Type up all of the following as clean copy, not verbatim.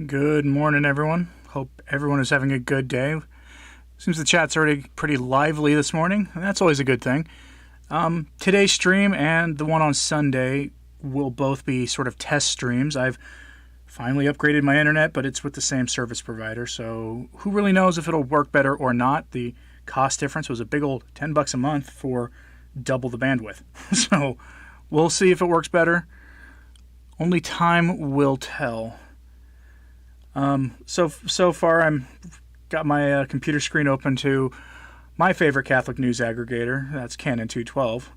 Good morning, everyone. Hope everyone is having a good day. Seems the chat's already pretty lively this morning, and that's always a good thing. Today's stream and the one on Sunday will both be sort of test streams. I've finally upgraded my internet, but it's with the same service provider, so who really knows if it'll work better or not. The cost difference was a big old $10 a month for double the bandwidth. So we'll see if it works better. Only time will tell. So far I'm got my computer screen open to my favorite Catholic news aggregator. That's Canon 212,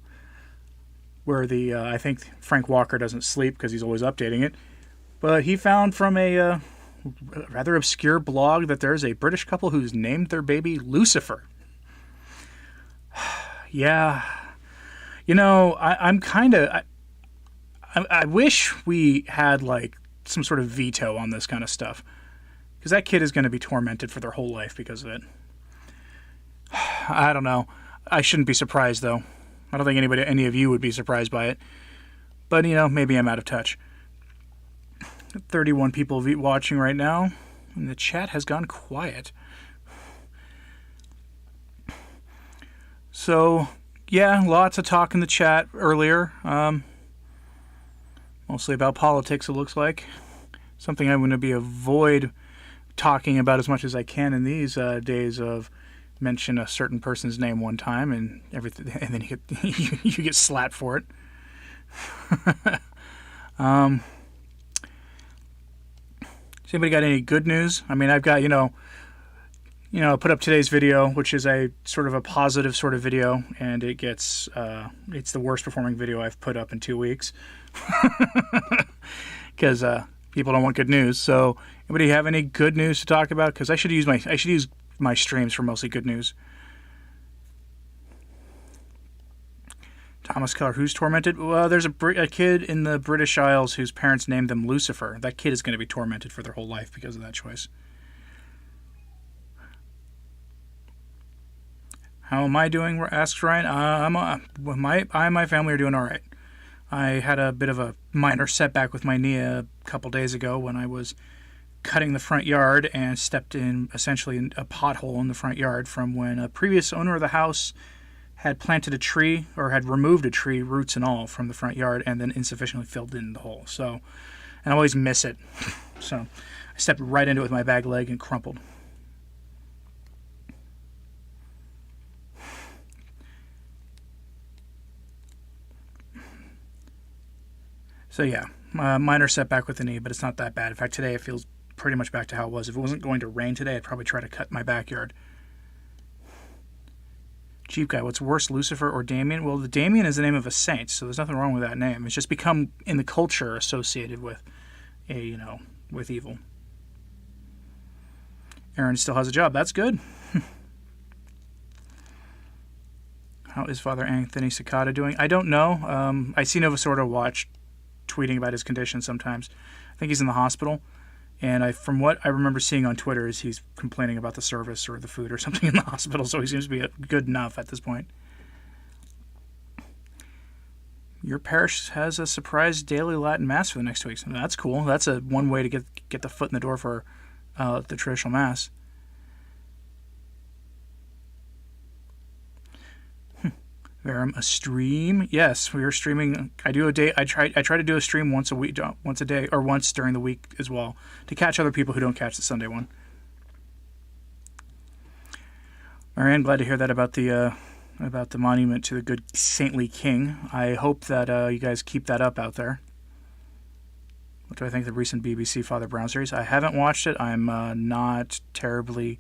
where I think Frank Walker doesn't sleep because he's always updating it. But he found from a rather obscure blog that there's a British couple who's named their baby Lucifer. Yeah, I wish we had like some sort of veto on this kind of stuff, because that kid is going to be tormented for their whole life because of it. I don't know. I shouldn't be surprised, though. I don't think any of you would be surprised by it. But, maybe I'm out of touch. 31 people watching right now, and the chat has gone quiet. So, yeah, lots of talk in the chat earlier. Mostly about politics, it looks like. Something I'm going to avoid talking about as much as I can in these days of mention a certain person's name one time and everything, and then you get slapped for it. Has anybody got any good news? I mean, I've got, I put up today's video, which is a sort of a positive sort of video, and it gets, it's the worst performing video I've put up in 2 weeks. Because people don't want good news. So, anybody have any good news to talk about? Because I should use my streams for mostly good news. Thomas Keller, who's tormented? Well, there's a kid in the British Isles whose parents named them Lucifer. That kid is going to be tormented for their whole life because of that choice. How am I doing? Asks Ryan. I and my family are doing all right. I had a bit of a minor setback with my knee a couple days ago when I was cutting the front yard and stepped in essentially a pothole in the front yard from when a previous owner of the house had planted a tree, or had removed a tree, roots and all, from the front yard and then insufficiently filled in the hole. So, and I always miss it. So I stepped right into it with my back leg and crumpled. So yeah, minor setback with the knee, but it's not that bad. In fact, today it feels pretty much back to how it was. If it wasn't going to rain today, I'd probably try to cut my backyard. Jeep Guy, what's worse, Lucifer or Damien? Well, the Damien is the name of a saint, so there's nothing wrong with that name. It's just become, in the culture, associated with with evil. Aaron still has a job. That's good. How is Father Anthony Cicada doing? I don't know. I see Nova Sordo Watch tweeting about his condition sometimes. I think he's in the hospital, and from what I remember seeing on Twitter is he's complaining about the service or the food or something in the hospital, so he seems to be good enough at this point. Your parish has a surprise daily Latin Mass for the next 2 weeks. That's cool. That's one way to get the foot in the door for the traditional Mass. A stream? Yes, we are streaming. I do a day. I try to do a stream once a day, or once during the week as well, to catch other people who don't catch the Sunday one. Marianne, glad to hear that about the monument to the good saintly king. I hope that you guys keep that up out there. What do I think of the recent BBC Father Brown series? I haven't watched it. I'm not terribly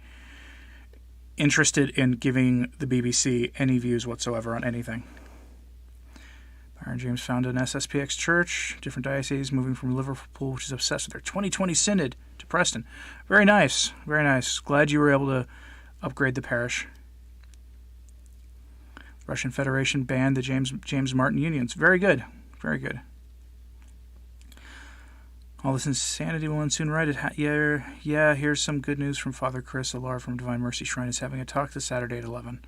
interested in giving the BBC any views whatsoever on anything. Byron James founded an SSPX church, different dioceses, moving from Liverpool, which is obsessed with their 2020 synod, to Preston. Very nice, very nice. Glad you were able to upgrade the parish. Russian Federation banned the James Martin unions. Very good, very good. All this insanity will end soon, right? Yeah, here's some good news from Father Chris Alar from Divine Mercy Shrine is having a talk this Saturday at 11.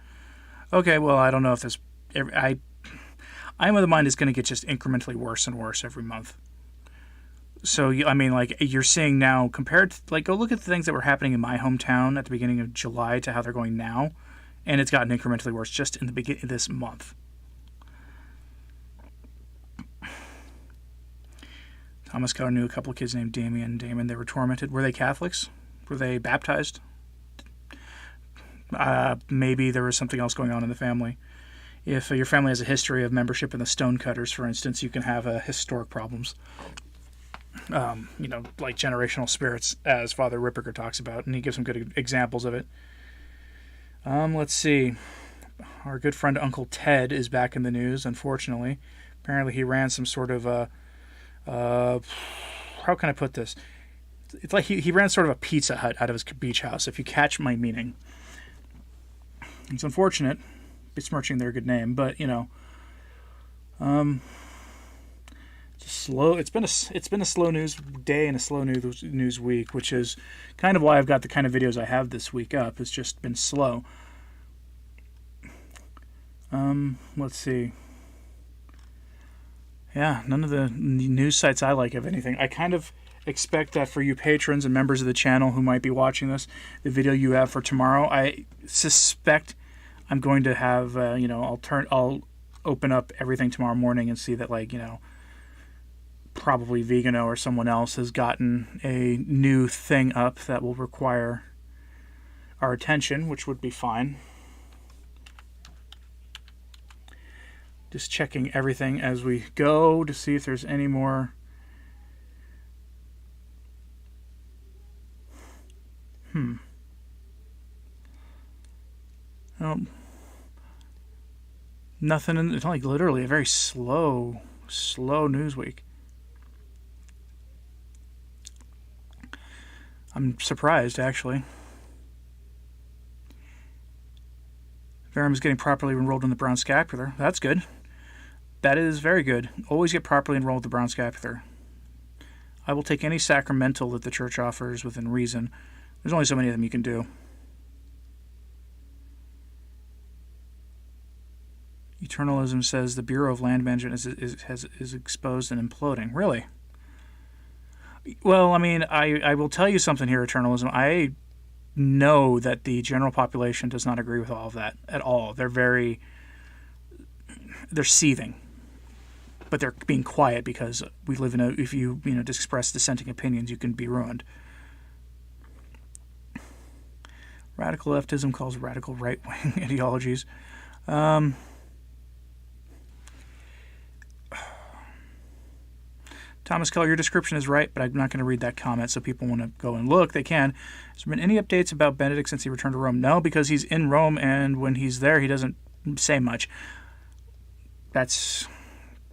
Okay, well, I don't know if this... I'm of the mind it's going to get just incrementally worse and worse every month. So, I mean, like, you're seeing now, compared to, like, go look at the things that were happening in my hometown at the beginning of July to how they're going now, and it's gotten incrementally worse just in the beginning of this month. Thomas Keller knew a couple of kids named Damien and Damon. They were tormented. Were they Catholics? Were they baptized? Maybe there was something else going on in the family. If your family has a history of membership in the Stonecutters, for instance, you can have historic problems. Like generational spirits, as Father Ripperger talks about, and he gives some good examples of it. Let's see. Our good friend Uncle Ted is back in the news, unfortunately. Apparently he ran some sort of how can I put this? It's like he ran sort of a Pizza Hut out of his beach house, if you catch my meaning. It's unfortunate, besmirching their good name, but slow. It's been a slow news day and a slow news week, which is kind of why I've got the kind of videos I have this week up. It's just been slow. Let's see. Yeah, none of the news sites I like have anything. I kind of expect that for you patrons and members of the channel who might be watching this, the video you have for tomorrow, I suspect I'm going to have, I'll open up everything tomorrow morning and see that, probably Vegano or someone else has gotten a new thing up that will require our attention, which would be fine. Just checking everything as we go to see if there's any more. Nothing. It's like literally a very slow news week. I'm surprised, actually. Verum is getting properly enrolled in the Brown Scapular. That's good. That is very good. Always get properly enrolled in the Brown Scapular. I will take any sacramental that the church offers within reason. There's only so many of them you can do. Eternalism says the Bureau of Land Management is exposed and imploding. Really? Well, I mean, I will tell you something here, Eternalism. I know that the general population does not agree with all of that at all. They're seething. But they're being quiet because we live in if you just express dissenting opinions, you can be ruined. Radical leftism calls radical right-wing ideologies. Thomas Keller, your description is right, but I'm not going to read that comment, so people want to go and look. They can. Has there been any updates about Benedict since he returned to Rome? No, because he's in Rome, and when he's there, he doesn't say much.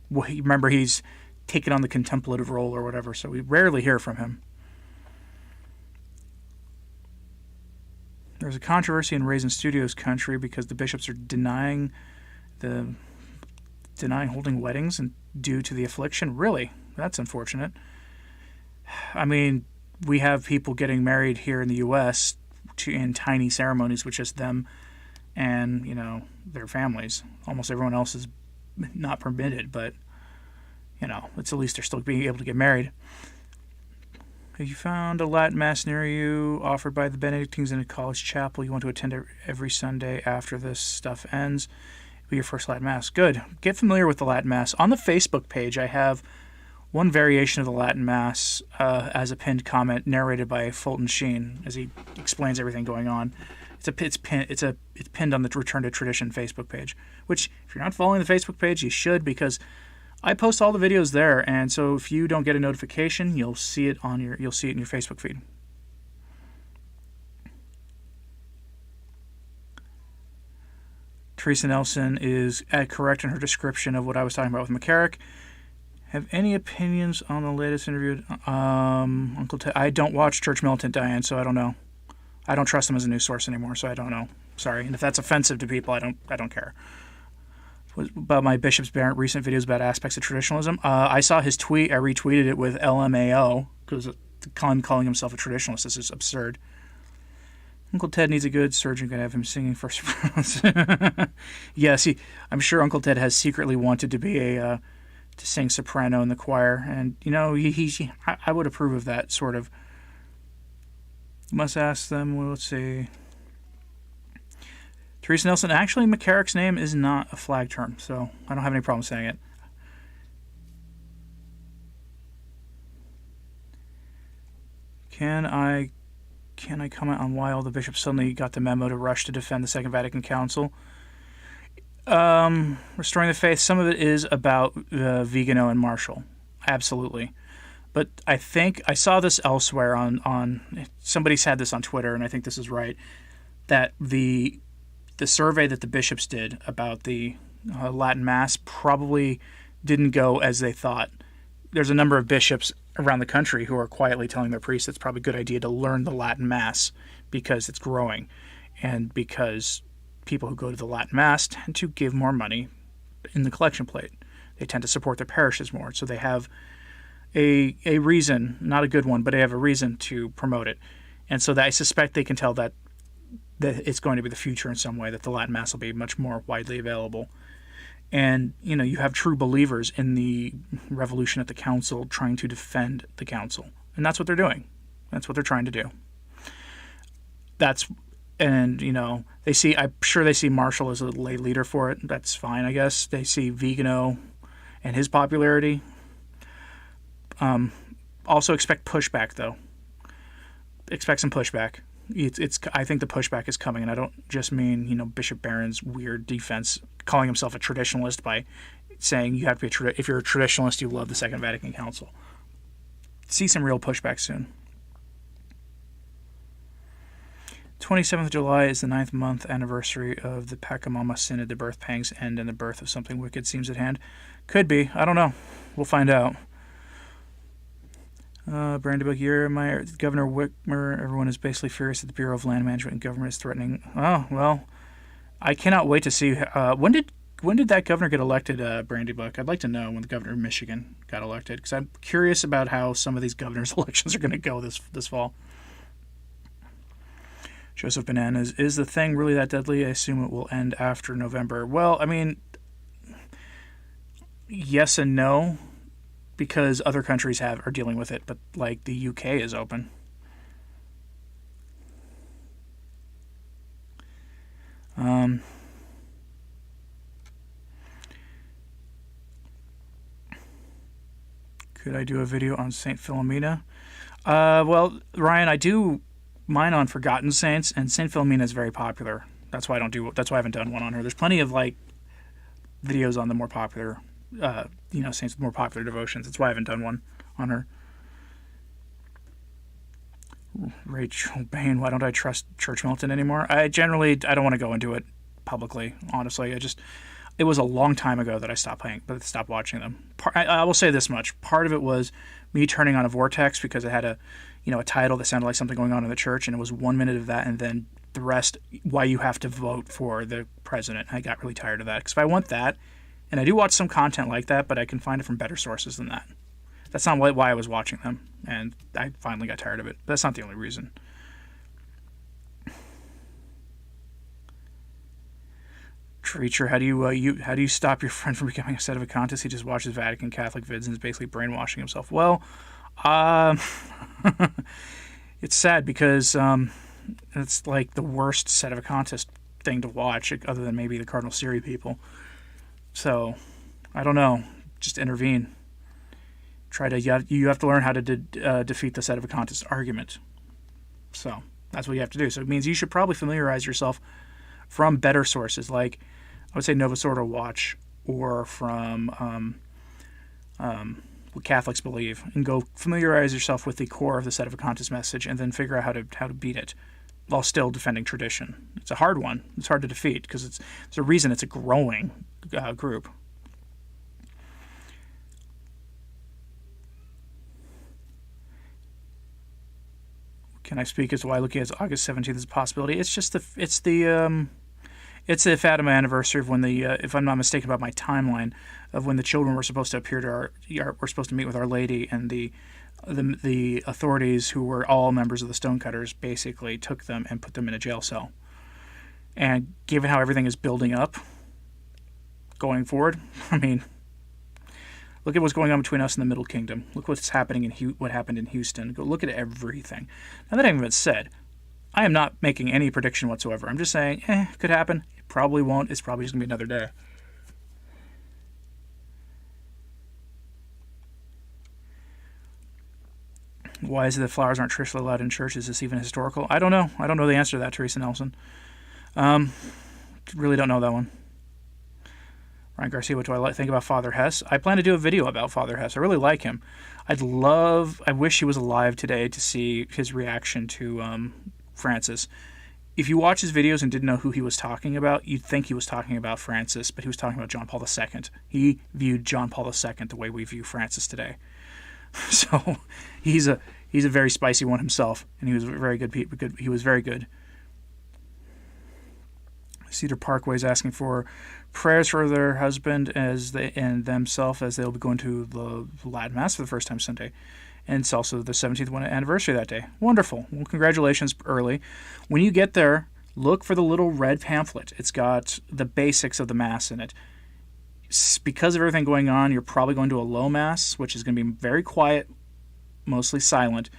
Remember, he's taken on the contemplative role or whatever, so we rarely hear from him. There's a controversy in Raisin Studios country because the bishops are denying holding weddings and due to the affliction. Really? That's unfortunate. I mean, we have people getting married here in the U.S. in tiny ceremonies with just them and, their families. Almost everyone else is not permitted, but, it's at least they're still being able to get married. Have you found a Latin Mass near you offered by the Benedictines in a college chapel you want to attend every Sunday after this stuff ends? It'll be your first Latin Mass. Good. Get familiar with the Latin Mass. On the Facebook page, I have one variation of the Latin Mass as a pinned comment narrated by Fulton Sheen as he explains everything going on. It's pinned on the Return to Tradition Facebook page, which if you're not following the Facebook page, you should, because I post all the videos there, and so if you don't get a notification, you'll see it in your Facebook feed. Teresa Nelson is correct in her description of what I was talking about with McCarrick. Have any opinions on the latest interview? Uncle Ted, I don't watch Church Militant, Diane, so I don't know. I don't trust him as a news source anymore, so I don't know. Sorry, and if that's offensive to people, I don't care. About my Bishop's Barrett recent videos about aspects of traditionalism. I saw his tweet. I retweeted it with LMAO because calling himself a traditionalist. This is absurd. Uncle Ted needs a good surgeon. Could have him singing first. Yes, I'm sure Uncle Ted has secretly wanted to be a to sing soprano in the choir, and I would approve of that sort of. You must ask them. Well, let's see. Teresa Nelson. Actually, McCarrick's name is not a flag term, so I don't have any problem saying it. Can I comment on why all the bishops suddenly got the memo to rush to defend the Second Vatican Council? Restoring the faith. Some of it is about Vigano and Marshall, absolutely. But I think I saw this elsewhere on somebody said this on Twitter, and I think this is right, that the survey that the bishops did about the Latin Mass probably didn't go as they thought. There's a number of bishops around the country who are quietly telling their priests it's probably a good idea to learn the Latin Mass because it's growing, and because people who go to the Latin Mass tend to give more money in the collection plate. They tend to support their parishes more, so they have a reason, not a good one, but they have a reason to promote it. And so I suspect they can tell that it's going to be the future in some way, that the Latin Mass will be much more widely available. And, you have true believers in the revolution at the council trying to defend the council. And that's what they're doing. That's what they're trying to do. I'm sure they see Marshall as a lay leader for it. That's fine, I guess. They see Vigano and his popularity. Also expect pushback, though. Expect some pushback. I think the pushback is coming, and I don't just mean, Bishop Barron's weird defense, calling himself a traditionalist by saying you have to be if you're a traditionalist, you love the Second Vatican Council. See some real pushback soon. 27th of July is the 9th month anniversary of the Pachamama Synod. The birth pangs end and the birth of something wicked seems at hand. Could be. I don't know. We'll find out. Brandenburg Year, Governor Whitmer, everyone is basically furious that the Bureau of Land Management and Government is threatening. Oh, well, I cannot wait to see. When did that governor get elected, Brandenburg? I'd like to know when the governor of Michigan got elected, because I'm curious about how some of these governor's elections are going to go this fall. Joseph Bananas, is the thing really that deadly? I assume it will end after November. Well, I mean, yes and no, because other countries are dealing with it, but like the UK is open. Could I do a video on Saint Philomena? Well, Ryan, I do mine on Forgotten Saints, and Saint Philomena is very popular. That's why I haven't done one on her. There's plenty of videos on the more popular saints with more popular devotions. That's why I haven't done one on her. Rachel Bain, why don't I trust Church Militant anymore? I don't want to go into it publicly, honestly. It was a long time ago that I stopped watching them. I will say this much. Part of it was me turning on a vortex because it had a title that sounded like something going on in the church, and it was 1 minute of that, and then the rest, why you have to vote for the president. I got really tired of that, because if I want that, and I do watch some content like that, but I can find it from better sources than that. That's not why I was watching them, and I finally got tired of it. But that's not the only reason. Treacher, how do you stop your friend from becoming a sedevacantist? He just watches Vatican Catholic vids and is basically brainwashing himself. Well, it's sad because it's like the worst sedevacantist thing to watch, other than maybe the Cardinal Siri people. So, I don't know. Just intervene. You have to learn how to defeat the sedevacantist argument. So, that's what you have to do. So, it means you should probably familiarize yourself from better sources, like, I would say Novus Ordo Watch, or from what Catholics believe, and go familiarize yourself with the core of the sedevacantist message, and then figure out how to beat it while still defending tradition. It's a hard one. It's hard to defeat because there's a reason it's a growing group. Can I speak as to why looking at August 17th is a possibility? It's just it's the Fatima anniversary of when if I'm not mistaken about my timeline, of when the children were supposed to appear to we're supposed to meet with Our Lady, and the authorities, who were all members of the Stonecutters, basically took them and put them in a jail cell. And given how everything is building up going forward, I mean, Look at what's going on between us and the Middle Kingdom. Look what's happening what happened in Houston. Go look at everything. Now that having been said, I am not making any prediction whatsoever. I'm just saying, could happen. It probably won't. It's probably just going to be another day. Why is it that flowers aren't traditionally allowed in church? Is this even historical? I don't know. I don't know the answer to that, Teresa Nelson. Really don't know that one. Ryan Garcia, what do I think about Father Hess? I plan to do a video about Father Hess. I really like him. I wish he was alive today to see his reaction to Francis. If you watch his videos and didn't know who he was talking about, you'd think he was talking about Francis, but he was talking about John Paul II. He viewed John Paul II the way we view Francis today. So he's a very spicy one himself, and he was very good. He was very good. Cedar Parkway is asking for prayers for their husband and themselves as they'll be going to the Latin Mass for the first time Sunday. And it's also the 17th anniversary that day. Wonderful. Well, congratulations early. When you get there, look for the little red pamphlet. It's got the basics of the Mass in it. Because of everything going on, you're probably going to a low Mass, which is going to be very quiet, mostly silent.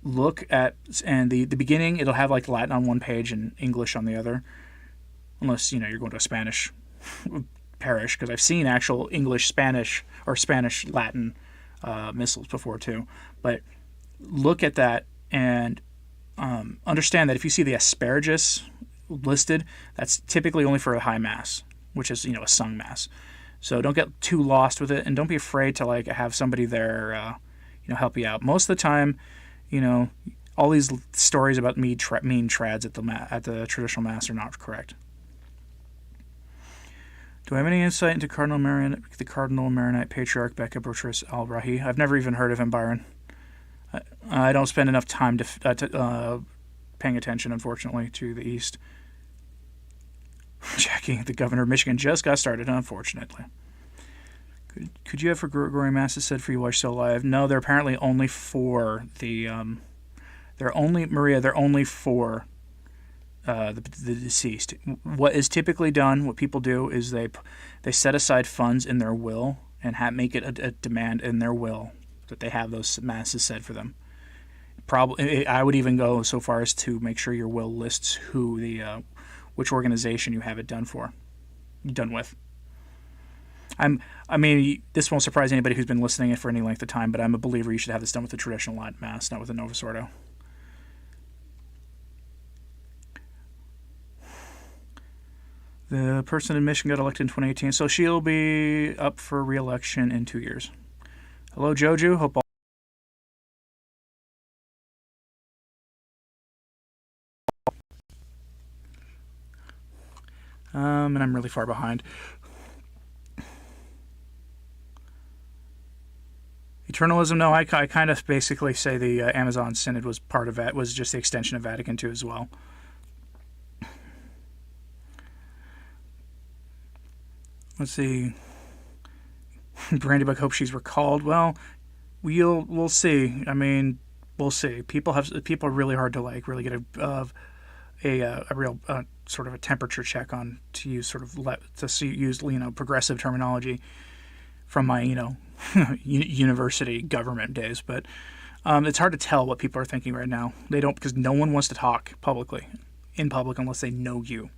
Look at, and the beginning, it'll have like Latin on one page and English on the other. Unless, you're going to a Spanish parish, because I've seen actual English, Spanish, or Spanish, Latin missals before too. But look at that and understand that if you see the asparagus listed, that's typically only for a high Mass, which is, a sung Mass. So don't get too lost with it, and don't be afraid to have somebody there, help you out. Most of the time, all these stories about mean trads at the traditional Mass are not correct. Do I have any insight into the Cardinal Maronite Patriarch Becca Buttress al-Rahi? I've never even heard of him, Byron. I don't spend enough time paying attention, unfortunately, to the East. Jackie, the governor of Michigan, just got started, unfortunately. Could you have for Gregorian Masses said for you while you're still alive? No, they're apparently only for the... they're only for... the deceased. What is typically done, what people do, is they set aside funds in their will and make it a demand in their will that they have those Masses said for them. Probably, I would even go so far as to make sure your will lists which organization you have it done with. This won't surprise anybody who's been listening for any length of time, but I'm a believer you should have this done with the traditional Latin Mass, not with the Novus Ordo. The person in Michigan got elected in 2018, so she'll be up for re-election in 2 years. Hello, Joju. Hope all. And I'm really far behind. Eternalism, no, I kind of basically say the Amazon Synod was part of that, was just the extension of Vatican II as well. Let's see. Brandy Buck hopes she's recalled. Well, we'll see. We'll see. People are really hard to really get a real sort of a temperature check on, to use progressive terminology from my university government days. But it's hard to tell what people are thinking right now. They don't, because no one wants to talk in public unless they know you.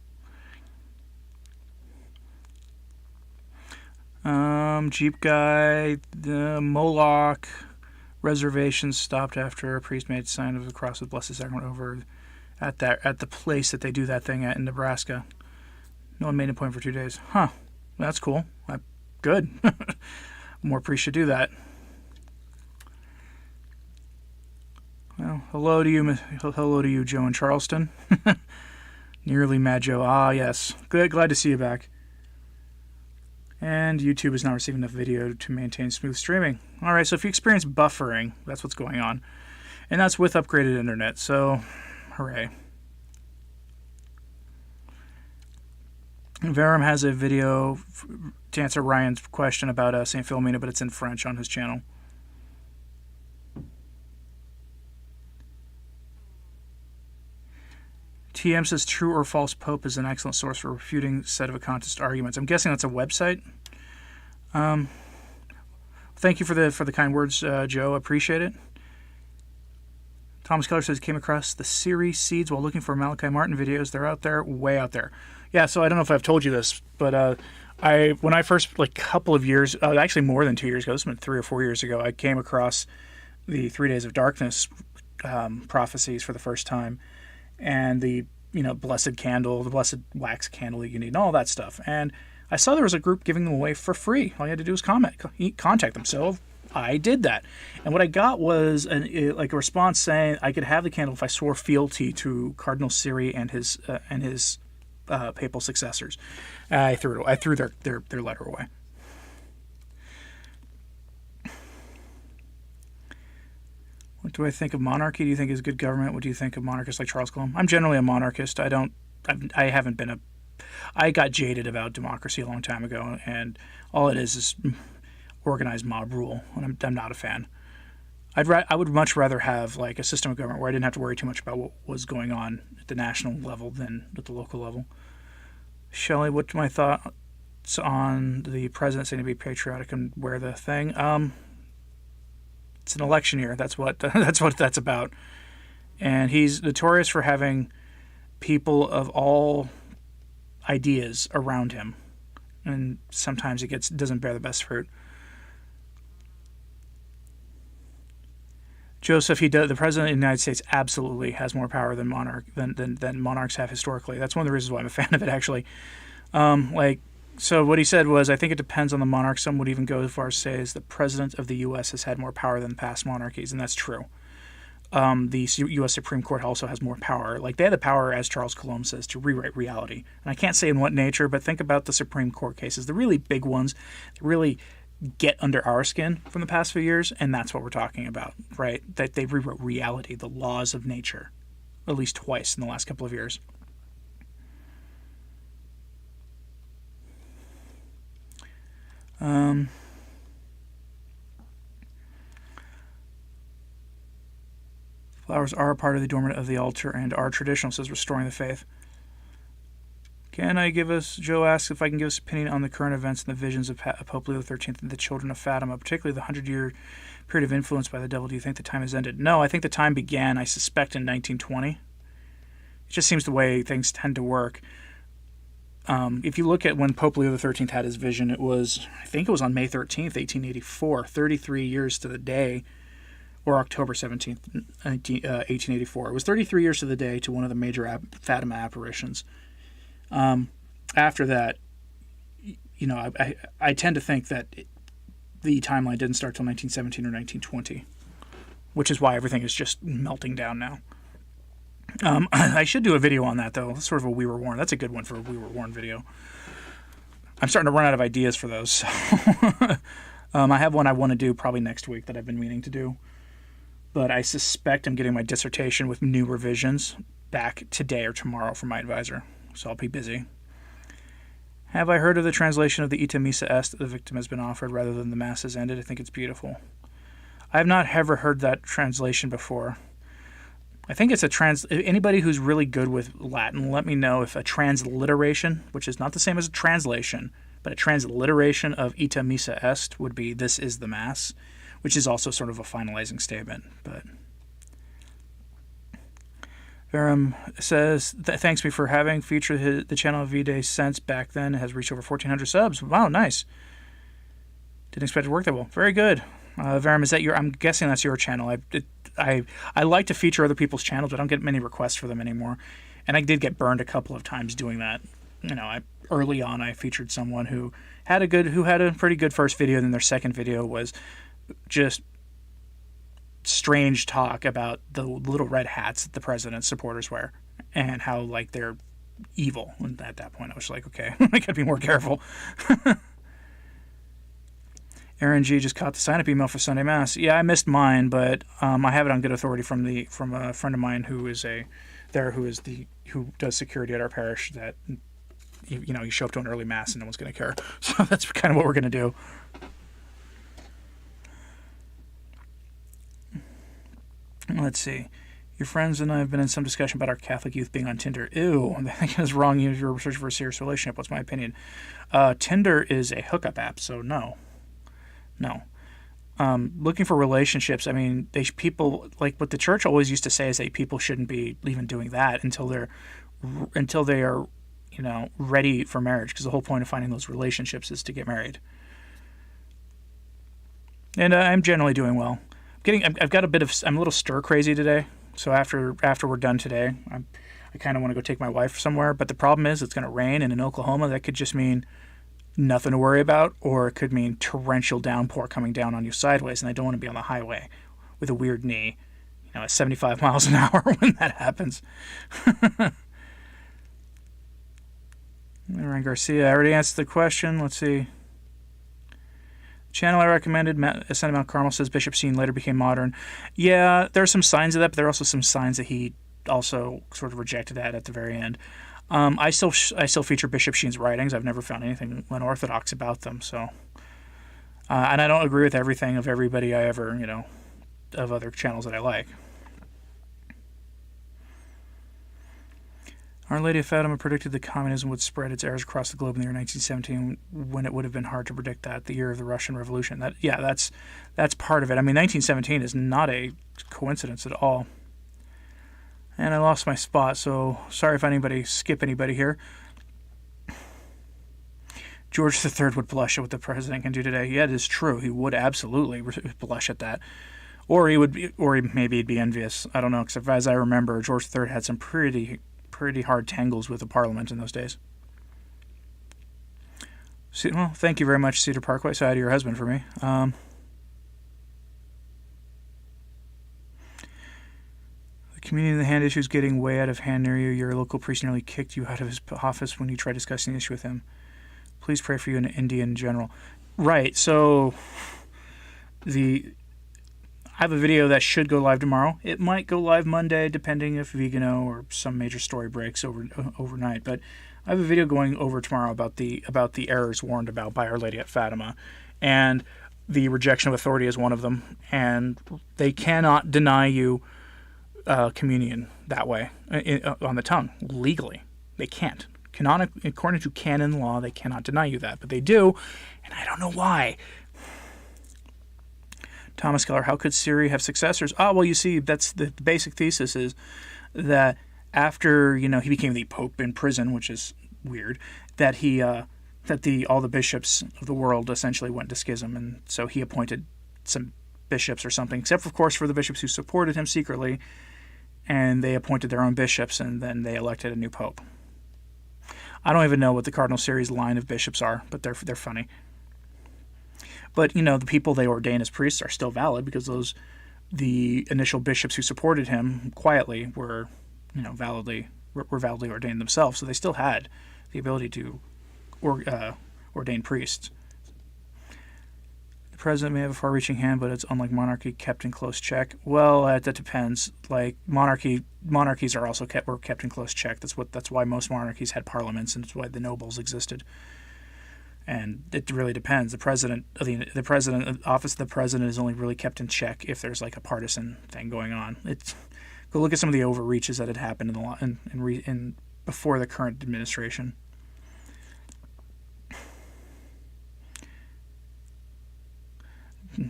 Jeep guy, the Moloch reservations stopped after a priest made sign of the cross with Blessed Sacrament over at the place that they do that thing at in Nebraska. No one made an appointment for 2 days. Huh. That's cool. Good. More priests should do that. Well, hello to you, Joe in Charleston. Nearly Mad Joe. Ah, yes. Good. Glad to see you back. And YouTube is not receiving enough video to maintain smooth streaming. All right, so if you experience buffering, that's what's going on. And that's with upgraded internet, so hooray. Verum has a video to answer Ryan's question about St. Philomena, but it's in French on his channel. TM says True or False Pope is an excellent source for refuting set of contest arguments. I'm guessing that's a website. thank you for the kind words, Joe. Appreciate it. Thomas Keller says, came across the series Seeds while looking for Malachi Martin videos. They're out there, way out there. Yeah, so I don't know if I've told you this, but when I first, like, couple of years, actually more than 2 years ago, this has been 3 or 4 years ago, I came across the 3 Days of Darkness prophecies for the first time, and the, blessed candle, the blessed wax candle that you need, and all that stuff. And I saw there was a group giving them away for free. All you had to do was contact them. So I did that. And what I got was a response saying I could have the candle if I swore fealty to Cardinal Siri and his papal successors. I threw their letter away. What do I think of monarchy? Do you think is good government? What do you think of monarchists like Charles Colomb? I'm generally a monarchist. I got jaded about democracy a long time ago, and all it is organized mob rule, and I'm not a fan. I would much rather have like a system of government where I didn't have to worry too much about what was going on at the national level than at the local level. Shelley, what's my thoughts on the president saying to be patriotic and wear the thing? It's an election year. That's what that's about. And he's notorious for having people of all ideas around him, and sometimes it doesn't bear the best fruit. Joseph, the president of the United States absolutely has more power than monarchs have historically. That's one of the reasons why I'm a fan of it, actually. So what he said was, I think it depends on the monarch. Some would even go as far as say as the president of the U.S. has had more power than past monarchies, and that's true. The U.S. Supreme Court also has more power. Like, they had the power, as Charles Colomb says, to rewrite reality. And I can't say in what nature, but think about the Supreme Court cases, the really big ones, that really get under our skin from the past few years, and that's what we're talking about, right? That they rewrote reality, the laws of nature, at least twice in the last couple of years. Flowers are a part of the adornment of the altar and are traditional, says Restoring the Faith. Joe asks if I can give us an opinion on the current events and the visions of Pope Leo XIII and the children of Fatima, particularly the 100-year period of influence by the devil. Do you think the time has ended? No, I think the time began, I suspect, in 1920. It just seems the way things tend to work. If you look at when Pope Leo XIII had his vision, I think it was on May 13th, 1884, 33 years to the day, or October 17th, 1884. It was 33 years to the day to one of the major Fatima apparitions. After that, I tend to think that the timeline didn't start till 1917 or 1920, which is why everything is just melting down now. I should do a video on that, though. Sort of a We Were Warned. That's a good one for a We Were Warned video. I'm starting to run out of ideas for those. So I have one I want to do probably next week that I've been meaning to do. But I suspect I'm getting my dissertation with new revisions back today or tomorrow from my advisor. So I'll be busy. Have I heard of the translation of the Ita Missa Est that the victim has been offered rather than the Mass has ended? I think it's beautiful. I have not ever heard that translation before. I think it's anybody who's really good with Latin, let me know if a transliteration, which is not the same as a translation, but a transliteration of Ita Missa Est would be This is the Mass, which is also sort of a finalizing statement. But Verum says, thanks me for having featured the channel of Weekday since back then. It has reached over 1,400 subs. Wow, nice. Didn't expect it to work that well. Very good. Verum, is that I'm guessing that's your channel. I like to feature other people's channels, but I don't get many requests for them anymore. And I did get burned a couple of times doing that. Early on, I featured someone who had a pretty good first video, and then their second video was just strange talk about the little red hats that the president's supporters wear and how, like, they're evil. And at that point, I was like, okay, I gotta be more careful. Aaron G just caught the sign-up email for Sunday Mass. Yeah, I missed mine, but I have it on good authority from a friend of mine who does security at our parish. That you show up to an early Mass and no one's going to care. So that's kind of what we're going to do. Let's see. Your friends and I have been in some discussion about our Catholic youth being on Tinder. Ew, I think it's wrong. You're searching for a serious relationship. What's my opinion? Tinder is a hookup app, so no. looking for relationships. I mean, people, like what the church always used to say is that people shouldn't be even doing that until they are, ready for marriage, because the whole point of finding those relationships is to get married. And I'm generally doing well. I've got I'm a little stir crazy today. So after we're done today, I kind of want to go take my wife somewhere. But the problem is it's going to rain, and in Oklahoma that could just mean nothing to worry about, or it could mean torrential downpour coming down on you sideways, and I don't want to be on the highway with a weird knee, at 75 miles an hour when that happens. Ryan Garcia, I already answered the question. Let's see. Channel I recommended, Ascend Mount Carmel, says Bishop Stine later became modern. Yeah, there are some signs of that, but there are also some signs that he also sort of rejected that at the very end. I still feature Bishop Stein's writings. I've never found anything unorthodox about them. So, and I don't agree with everything of everybody I ever, of other channels that I like. Our Lady of Fatima predicted that communism would spread its errors across the globe in the year 1917, when it would have been hard to predict that, the year of the Russian Revolution. That's part of it. I mean, 1917 is not a coincidence at all. And I lost my spot, so sorry if skip anybody here. George III would blush at what the president can do today. Yeah, it is true. He would absolutely blush at that. Or maybe he'd be envious. I don't know, because as I remember, George III had some pretty hard tangles with the parliament in those days. Well, thank you very much, Cedar Parkway. Say hi to your husband for me. The community in the hand issue is getting way out of hand near you. Your local priest nearly kicked you out of his office when you tried discussing the issue with him. Please pray for you in India in general. Right, so I have a video that should go live tomorrow. It might go live Monday, depending if Vigano or some major story breaks overnight. But I have a video going over tomorrow about the errors warned about by Our Lady at Fatima, and the rejection of authority is one of them. And they cannot deny you communion that way on the tongue legally. They can't. According to canon law, they cannot deny you that, but they do, and I don't know why. Thomas Keller, how could Syria have successors? Well, you see, that's the basic thesis is that after, he became the Pope in prison, which is weird, that all the bishops of the world essentially went to schism, and so he appointed some bishops or something, except, of course, for the bishops who supported him secretly, and they appointed their own bishops, and then they elected a new Pope. I don't even know what the Cardinal Series line of bishops are, but they're funny. But, the people they ordain as priests are still valid, because the initial bishops who supported him quietly were validly ordained themselves. So they still had the ability to ordain priests. The president may have a far-reaching hand, but it's unlike monarchy, kept in close check. Well, that depends. Like monarchies are also kept in close check. That's why most monarchies had parliaments, and it's why the nobles existed. And it really depends. The office of the president is only really kept in check if there's like a partisan thing going on. Go look at some of the overreaches that had happened in before the current administration.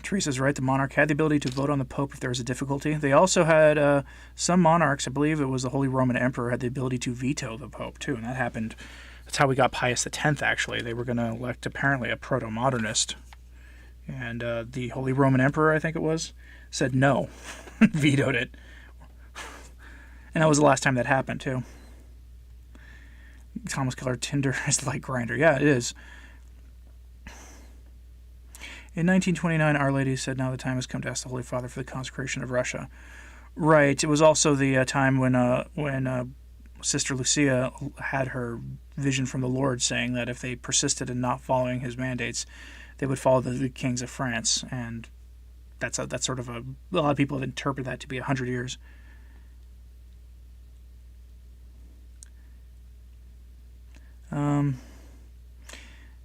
Teresa's right. The monarch had the ability to vote on the Pope if there was a difficulty. They also had some monarchs, I believe it was the Holy Roman Emperor, had the ability to veto the Pope too, and that happened. That's how we got Pius X, actually. They were going to elect, apparently, a proto-modernist. And the Holy Roman Emperor, I think it was, said no, vetoed it. And that was the last time that happened, too. Thomas Keller, Tinder is like Grindr. Yeah, it is. In 1929, Our Lady said, now the time has come to ask the Holy Father for the consecration of Russia. Right. It was also the time when Sister Lucia had her vision from the Lord saying that if they persisted in not following his mandates, they would follow the kings of France. And that's sort of a lot of people have interpreted that to be 100 years.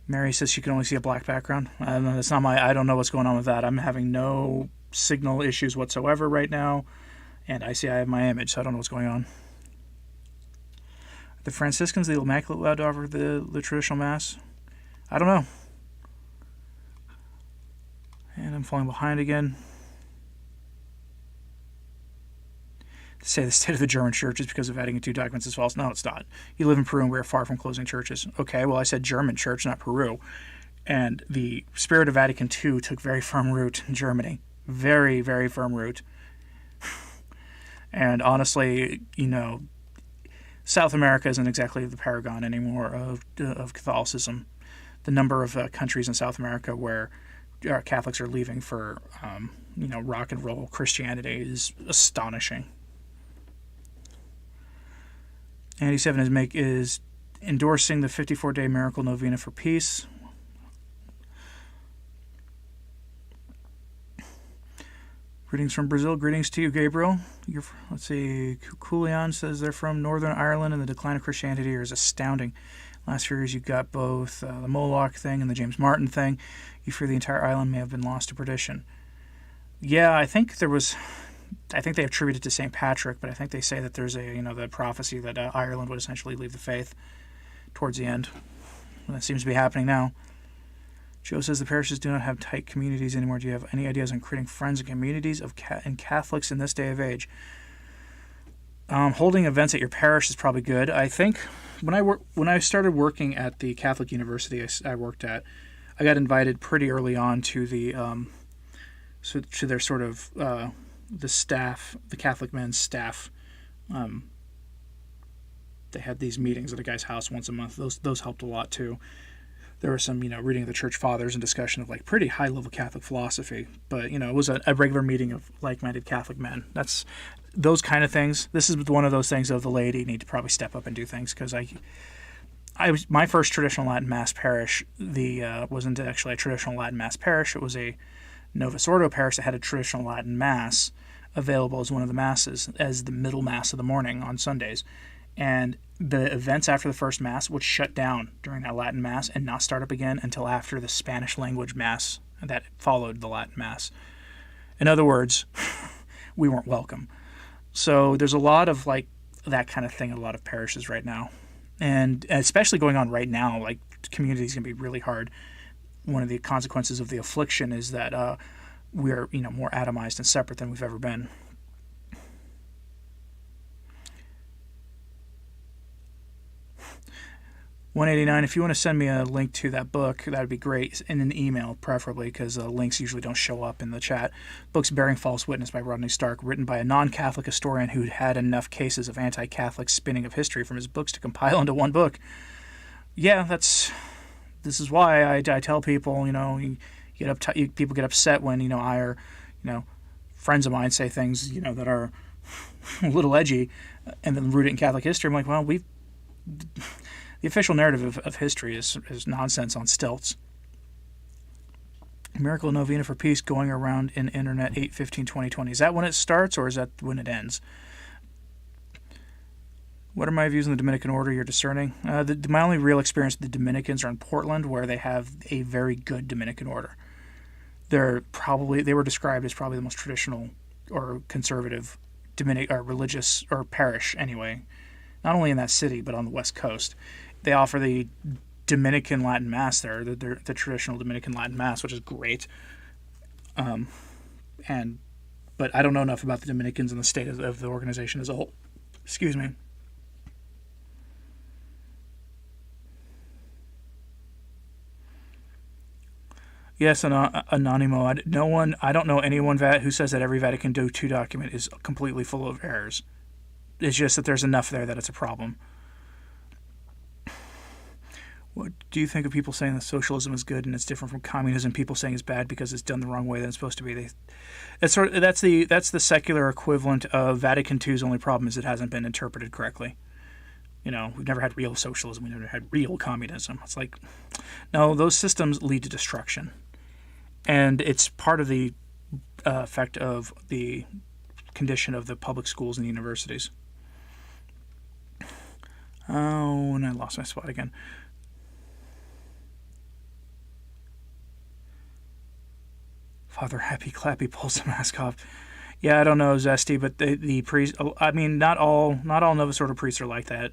Mary says she can only see a black background. I don't know what's going on with that. I'm having no signal issues whatsoever right now, and I have my image, so I don't know what's going on. The Franciscans, the Immaculate, allowed to offer the traditional Mass? I don't know. And I'm falling behind again. To say the state of the German church is because of adding in 2 documents is false. No, it's not. You live in Peru and we're far from closing churches. Okay, well, I said German church, not Peru. And the spirit of Vatican II took very firm root in Germany. Very, very firm root. And honestly, South America isn't exactly the paragon anymore of Catholicism. The number of countries in South America where Catholics are leaving for, rock and roll Christianity is astonishing. 87 is endorsing the 54-day miracle novena for peace. Greetings from Brazil. Greetings to you, Gabriel. Let's see. Kulian says they're from Northern Ireland, and the decline of Christianity here is astounding. Last few years, you got both the Moloch thing and the James Martin thing. You fear the entire island may have been lost to perdition. Yeah, I think they attribute it to St. Patrick, but I think they say that there's the prophecy that Ireland would essentially leave the faith towards the end. And that seems to be happening now. Joe says the parishes do not have tight communities anymore. Do you have any ideas on creating friends and communities and Catholics in this day of age? Holding events at your parish is probably good. I think when I started working at the Catholic university I worked at, I got invited pretty early on to to their sort of the staff, the Catholic men's staff. They had these meetings at a guy's house once a month. Those helped a lot too. There was some, reading of the Church Fathers and discussion of pretty high-level Catholic philosophy. But, it was a regular meeting of like-minded Catholic men. That's those kind of things. This is one of those things of the laity need to probably step up and do things, because my first traditional Latin Mass parish, wasn't actually a traditional Latin Mass parish. It was a Novus Ordo parish that had a traditional Latin Mass available as one of the Masses, as the middle Mass of the morning on Sundays. And the events after the first Mass would shut down during that Latin Mass and not start up again until after the Spanish language Mass that followed the Latin Mass. In other words, we weren't welcome. So there's a lot of that kind of thing in a lot of parishes right now. And especially going on right now, community is going to be really hard. One of the consequences of the affliction is that we're more atomized and separate than we've ever been. $189. If you want to send me a link to that book, that would be great, in an email preferably, because links usually don't show up in the chat. Book's Bearing False Witness by Rodney Stark, written by a non-Catholic historian who'd had enough cases of anti-Catholic spinning of history from his books to compile into one book. Yeah, this is why I tell people, people get upset when I or friends of mine say things that are a little edgy, and then root it in Catholic history. I'm like, well, the official narrative of history is nonsense on stilts. Miracle Novena for Peace going around in Internet 8/15/2020. Is that when it starts, or is that when it ends? What are my views on the Dominican order you're discerning? My only real experience with the Dominicans are in Portland, where they have a very good Dominican order. They were described as probably the most traditional or conservative religious or parish anyway, not only in that city but on the West Coast. They offer the Dominican Latin Mass there, the traditional Dominican Latin Mass, which is great. But I don't know enough about the Dominicans and the state of the organization as a whole. Excuse me. Yes, Anonimo. I don't know anyone who says that every Vatican II document is completely full of errors. It's just that there's enough there that it's a problem. What do you think of people saying that socialism is good and it's different from communism? People saying it's bad because it's done the wrong way than it's supposed to be. That's the secular equivalent of Vatican II's only problem is it hasn't been interpreted correctly. We've never had real socialism. We never had real communism. It's like, no, those systems lead to destruction, and it's part of the effect of the condition of the public schools and universities. Oh, and I lost my spot again. Father Happy Clappy pulls the mask off. Yeah, I don't know, Zesty, but the priest. I mean, not all Novus Ordo priests are like that.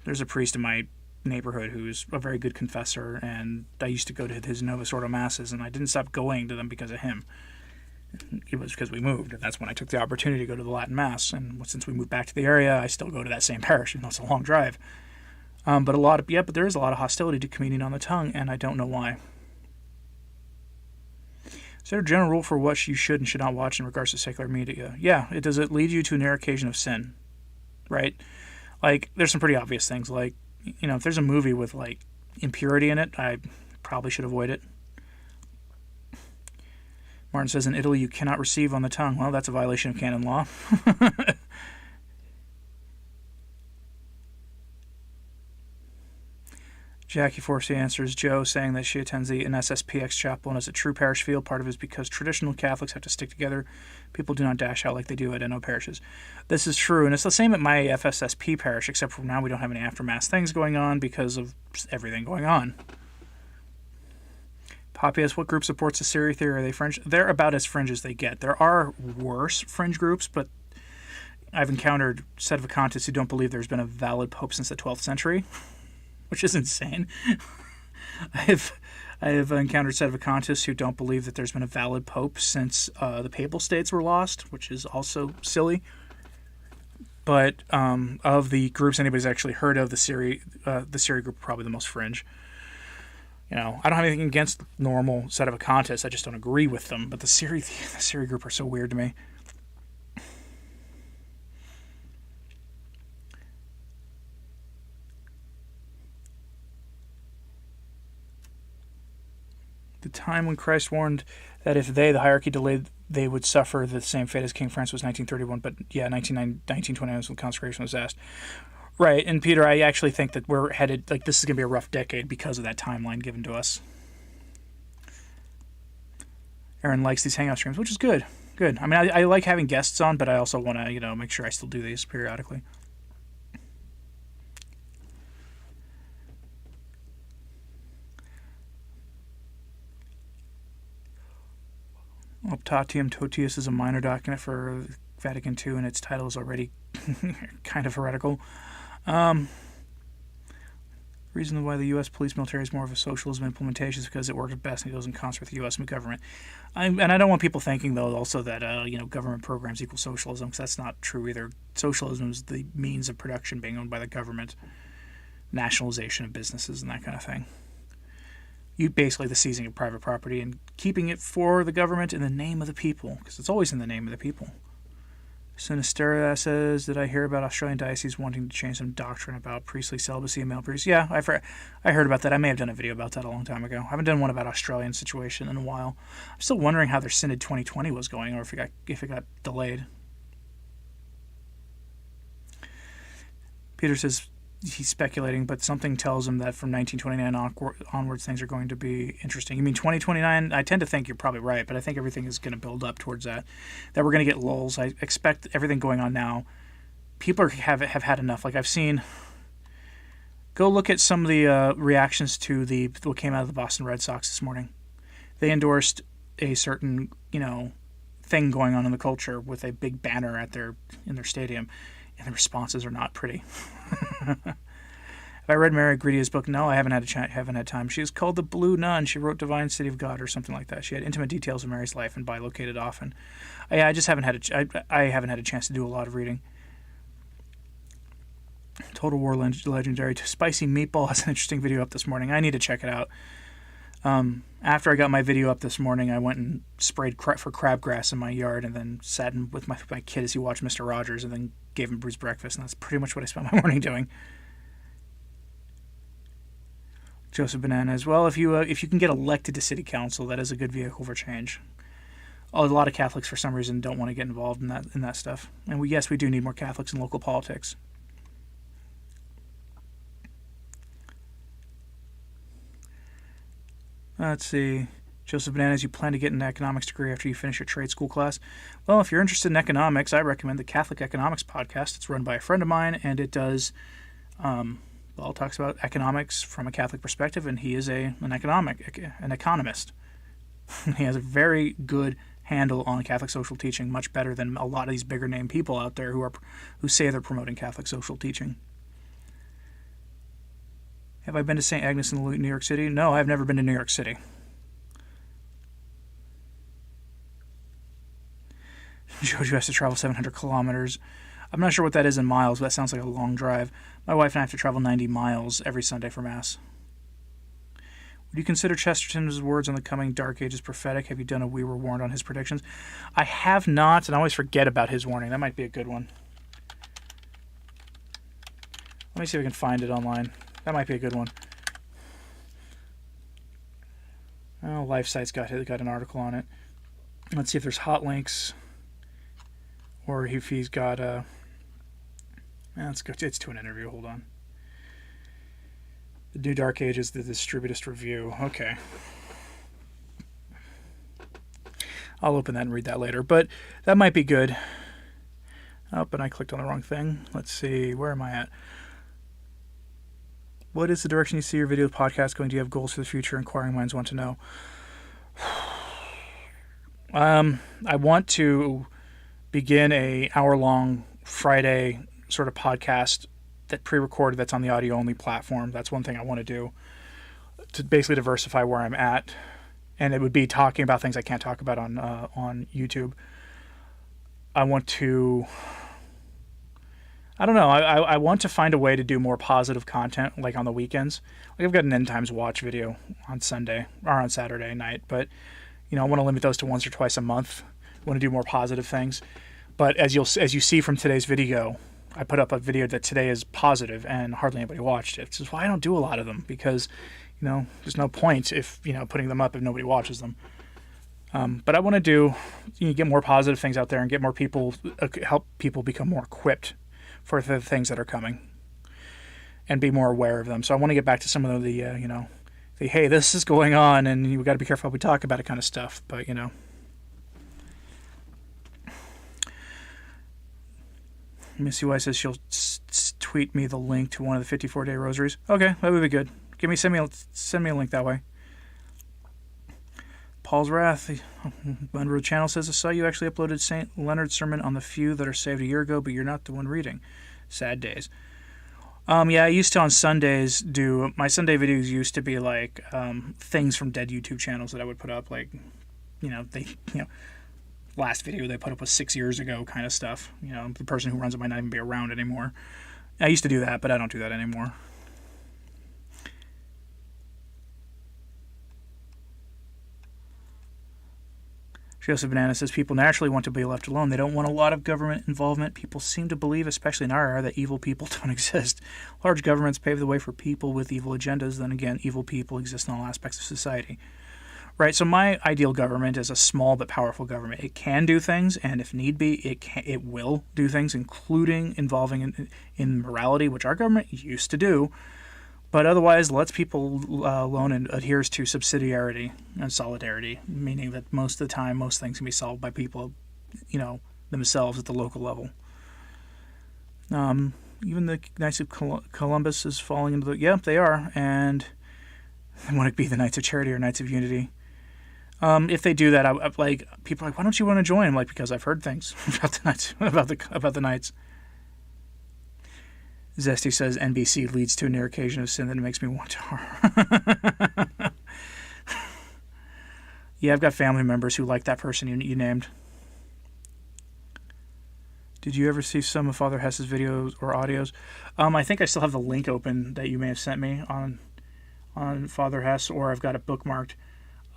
There's a priest in my neighborhood who's a very good confessor, and I used to go to his Novus Ordo masses, and I didn't stop going to them because of him. It was because we moved, and that's when I took the opportunity to go to the Latin Mass. And since we moved back to the area, I still go to that same parish, even though it's a long drive. But there is a lot of hostility to communion on the tongue, and I don't know why. Is there a general rule for what you should and should not watch in regards to secular media? Yeah, it does. It lead you to a near occasion of sin, right? Like, there's some pretty obvious things. Like, if there's a movie with like impurity in it, I probably should avoid it. Martin says, in Italy, you cannot receive on the tongue. Well, that's a violation of canon law. Jackie Forsey answers Joe, saying that she attends the NSSPX chapel and is a true parish feel. Part of it is because traditional Catholics have to stick together. People do not dash out like they do at NO parishes. This is true, and it's the same at my FSSP parish, except for now we don't have any after-mass things going on because of everything going on. Poppy asks, what group supports the Syria theory? Are they fringe? They're about as fringe as they get. There are worse fringe groups, but I've encountered sedevacantists who don't believe there's been a valid pope since the 12th century, which is insane. I have encountered sedevacantists who don't believe that there's been a valid pope since the Papal States were lost, which is also silly. But of the groups anybody's actually heard of, the Syria group are probably the most fringe. I don't have anything against normal sedevacantists. I just don't agree with them. But the Syria group are so weird to me. The time when Christ warned that if the hierarchy delayed, they would suffer the same fate as King Francis was 1931. But yeah, 1929 was when consecration was asked. Right, and Peter, I actually think that we're headed, like, this is going to be a rough decade because of that timeline given to us. Aaron likes these hangout streams, which is good. Good. I mean, I like having guests on, but I also want to, make sure I still do these periodically. Optatium Totius is a minor document for Vatican II, and its title is already kind of heretical. Reason why the U.S. police military is more of a socialism implementation is because it works best and it goes in concert with the U.S. government. And I don't want people thinking, though, also that, government programs equal socialism, because that's not true either. Socialism is the means of production being owned by the government, nationalization of businesses and that kind of thing. Basically the seizing of private property and keeping it for the government in the name of the people, because it's always in the name of the people. Sinistera says, did I hear about Australian dioceses wanting to change some doctrine about priestly celibacy and male priests? Yeah, I heard about that. I may have done a video about that a long time ago. I haven't done one about Australian situation in a while. I'm still wondering how their Synod 2020 was going, or if it got delayed. Peter says he's speculating, but something tells him that from 1929 onwards things are going to be interesting. You mean 2029? I tend to think you're probably right, but I think everything is going to build up towards that we're going to get lulls. I expect everything going on now. People have had enough. Like, I've seen... Go look at some of the reactions to what came out of the Boston Red Sox this morning. They endorsed a certain, thing going on in the culture with a big banner in their stadium, and the responses are not pretty. Have I read Mary Greedia's book? No, I haven't had time. She is called The Blue Nun. She wrote Divine City of God or something like that. She had intimate details of Mary's life and bilocated often. I just haven't had a chance to do a lot of reading. Total War Legendary. Spicy Meatball has an interesting video up this morning. I need to check it out. After I got my video up this morning, I went and sprayed for crabgrass in my yard, and then sat with my kid as he watched Mr. Rogers, and then gave him Bruce breakfast, and that's pretty much what I spent my morning doing. Joseph Banana as well. If you can get elected to city council, that is a good vehicle for change. A lot of Catholics, for some reason, don't want to get involved in that stuff. And we do need more Catholics in local politics. Let's see. Joseph Bananas, you plan to get an economics degree after you finish your trade school class? Well, if you're interested in economics, I recommend the Catholic Economics Podcast. It's run by a friend of mine, and it does, talks about economics from a Catholic perspective, and he is an economist. He has a very good handle on Catholic social teaching, much better than a lot of these bigger name people out there who say they're promoting Catholic social teaching. Have I been to St. Agnes in New York City? No, I've never been to New York City. Jojo has to travel 700 kilometers. I'm not sure what that is in miles, but that sounds like a long drive. My wife and I have to travel 90 miles every Sunday for Mass. Would you consider Chesterton's words on the coming Dark Ages prophetic? Have you done a We Were Warned on his predictions? I have not, and I always forget about his warning. That might be a good one. Let me see if I can find it online. That might be a good one. Oh, LifeSite's got an article on it. Let's see if there's hot links, or if he's got a. Let's go. It's to an interview. Hold on. The New Dark Ages, the Distributist Review. Okay. I'll open that and read that later, but that might be good. Oh, and I clicked on the wrong thing. Let's see. Where am I at? What is the direction you see your video podcast going? Do you have goals for the future? Inquiring minds want to know. I want to begin a hour-long Friday sort of podcast that pre-recorded that's on the audio-only platform. That's one thing I want to do to basically diversify where I'm at. And it would be talking about things I can't talk about on YouTube. I want to... I don't know. I want to find a way to do more positive content, like on the weekends. Like I've got an End Times Watch video on Sunday or on Saturday night, but I want to limit those to once or twice a month. I want to do more positive things. But as you see from today's video, I put up a video that today is positive, and hardly anybody watched it. This is why I don't do a lot of them, because there's no point if putting them up if nobody watches them. But I want to get more positive things out there and get more people, help people become more equipped for the things that are coming and be more aware of them. So I want to get back to some of the hey, this is going on and we got to be careful how we talk about it kind of stuff. But Missy White says she'll tweet me the link to one of the 54-day rosaries. Okay, that would be good. Send me a link that way. Paul's Wrath, member of the channel, says, I saw you actually uploaded St. Leonard's sermon on the few that are saved a year ago, but you're not the one reading. Sad days. Yeah, I used to on Sundays my Sunday videos used to be like things from dead YouTube channels that I would put up, like, last video they put up was 6 years ago kind of stuff. The person who runs it might not even be around anymore. I used to do that, but I don't do that anymore. Joseph Banana says people naturally want to be left alone. They don't want a lot of government involvement. People seem to believe, especially in our era, that evil people don't exist. Large governments pave the way for people with evil agendas. Then again, evil people exist in all aspects of society. Right, so my ideal government is a small but powerful government. It can do things, and if need be, it will do things, including involving in morality, which our government used to do. But otherwise, lets people alone and adheres to subsidiarity and solidarity, meaning that most of the time, most things can be solved by people, themselves at the local level. Even the Knights of Columbus is falling into the... Yep, they are. And they want to be the Knights of Charity or Knights of Unity. If they do that, people are like, why don't you want to join? I'm like, because I've heard things about the Knights, about the Knights. Zesty says NBC leads to a near occasion of sin that makes me want to harm. Yeah, I've got family members who like that person you named. Did you ever see some of Father Hess's videos or audios? I think I still have the link open that you may have sent me on Father Hess, or I've got it bookmarked.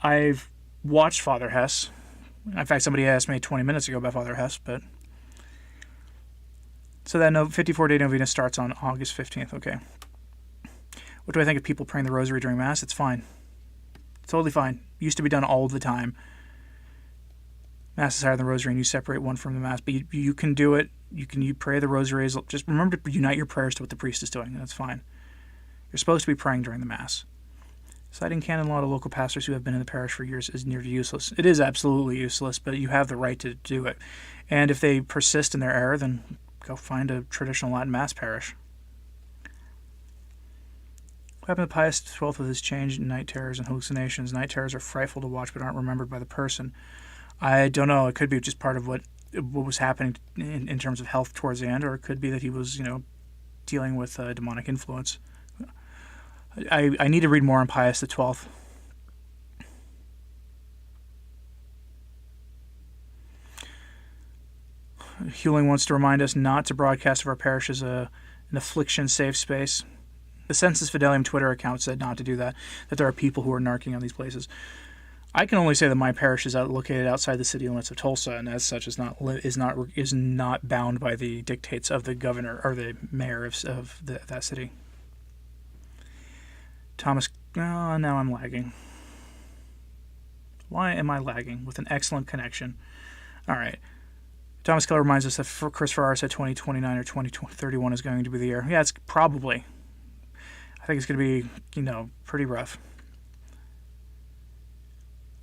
I've watched Father Hess. In fact, somebody asked me 20 minutes ago about Father Hess, but... So that 54-day novena starts on August 15th. Okay. What do I think of people praying the rosary during Mass? It's fine. It's totally fine. It used to be done all the time. Mass is higher than the rosary, and you separate one from the Mass. But you can do it. You pray the rosary. Just remember to unite your prayers to what the priest is doing. That's fine. You're supposed to be praying during the Mass. Citing canon law to local pastors who have been in the parish for years is nearly useless. It is absolutely useless, but you have the right to do it. And if they persist in their error, then... go find a traditional Latin Mass parish. What happened to Pius XII with his change in night terrors and hallucinations? Night terrors are frightful to watch but aren't remembered by the person. I don't know. It could be just part of what was happening in terms of health towards the end, or it could be that he was, dealing with demonic influence. I need to read more on Pius XII. Hewling wants to remind us not to broadcast of our parish as an affliction-safe space. The Census Fidelium Twitter account said not to do that, that there are people who are narking on these places. I can only say that my parish is located outside the city limits of Tulsa, and as such is not bound by the dictates of the governor or the mayor of that city. Thomas, oh, now I'm lagging. Why am I lagging with an excellent connection? All right. Thomas Keller reminds us that Chris Farrar said 2029 or 2031 is going to be the year. Yeah, it's probably. I think it's going to be, pretty rough.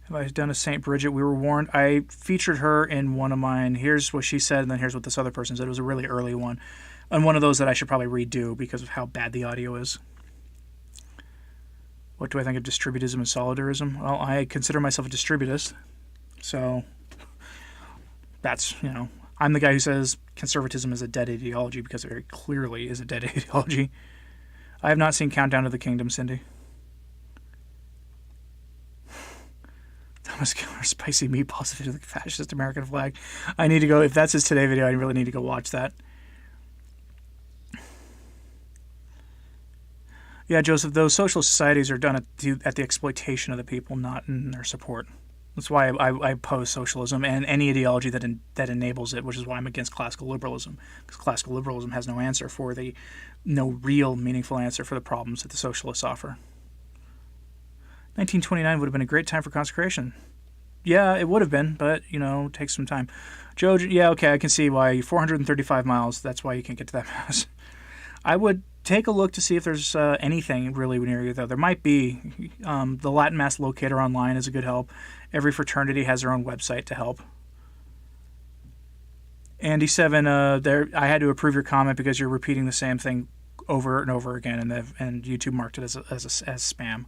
Have I done a St. Bridget? We were warned. I featured her in one of mine. Here's what she said, and then here's what this other person said. It was a really early one. And one of those that I should probably redo because of how bad the audio is. What do I think of distributism and solidarism? Well, I consider myself a distributist. So that's, I'm the guy who says conservatism is a dead ideology because it very clearly is a dead ideology. I have not seen Countdown to the Kingdom, Cindy. Thomas Keller, spicy meatballs to the fascist American flag. I need to go, if that's his Today video, I really need to go watch that. Yeah, Joseph, those social societies are done at the exploitation of the people, not in their support. That's why I oppose socialism and any ideology that enables it, which is why I'm against classical liberalism. Because classical liberalism has no real meaningful answer for the problems that the socialists offer. 1929 would have been a great time for consecration. Yeah, it would have been, but, it takes some time. Joe, yeah, okay, I can see why. 435 miles, that's why you can't get to that mass. I would take a look to see if there's anything really near you, though. There might be. The Latin Mass Locator online is a good help. Every fraternity has their own website to help. Andy7, I had to approve your comment because you're repeating the same thing over and over again, and YouTube marked it as spam.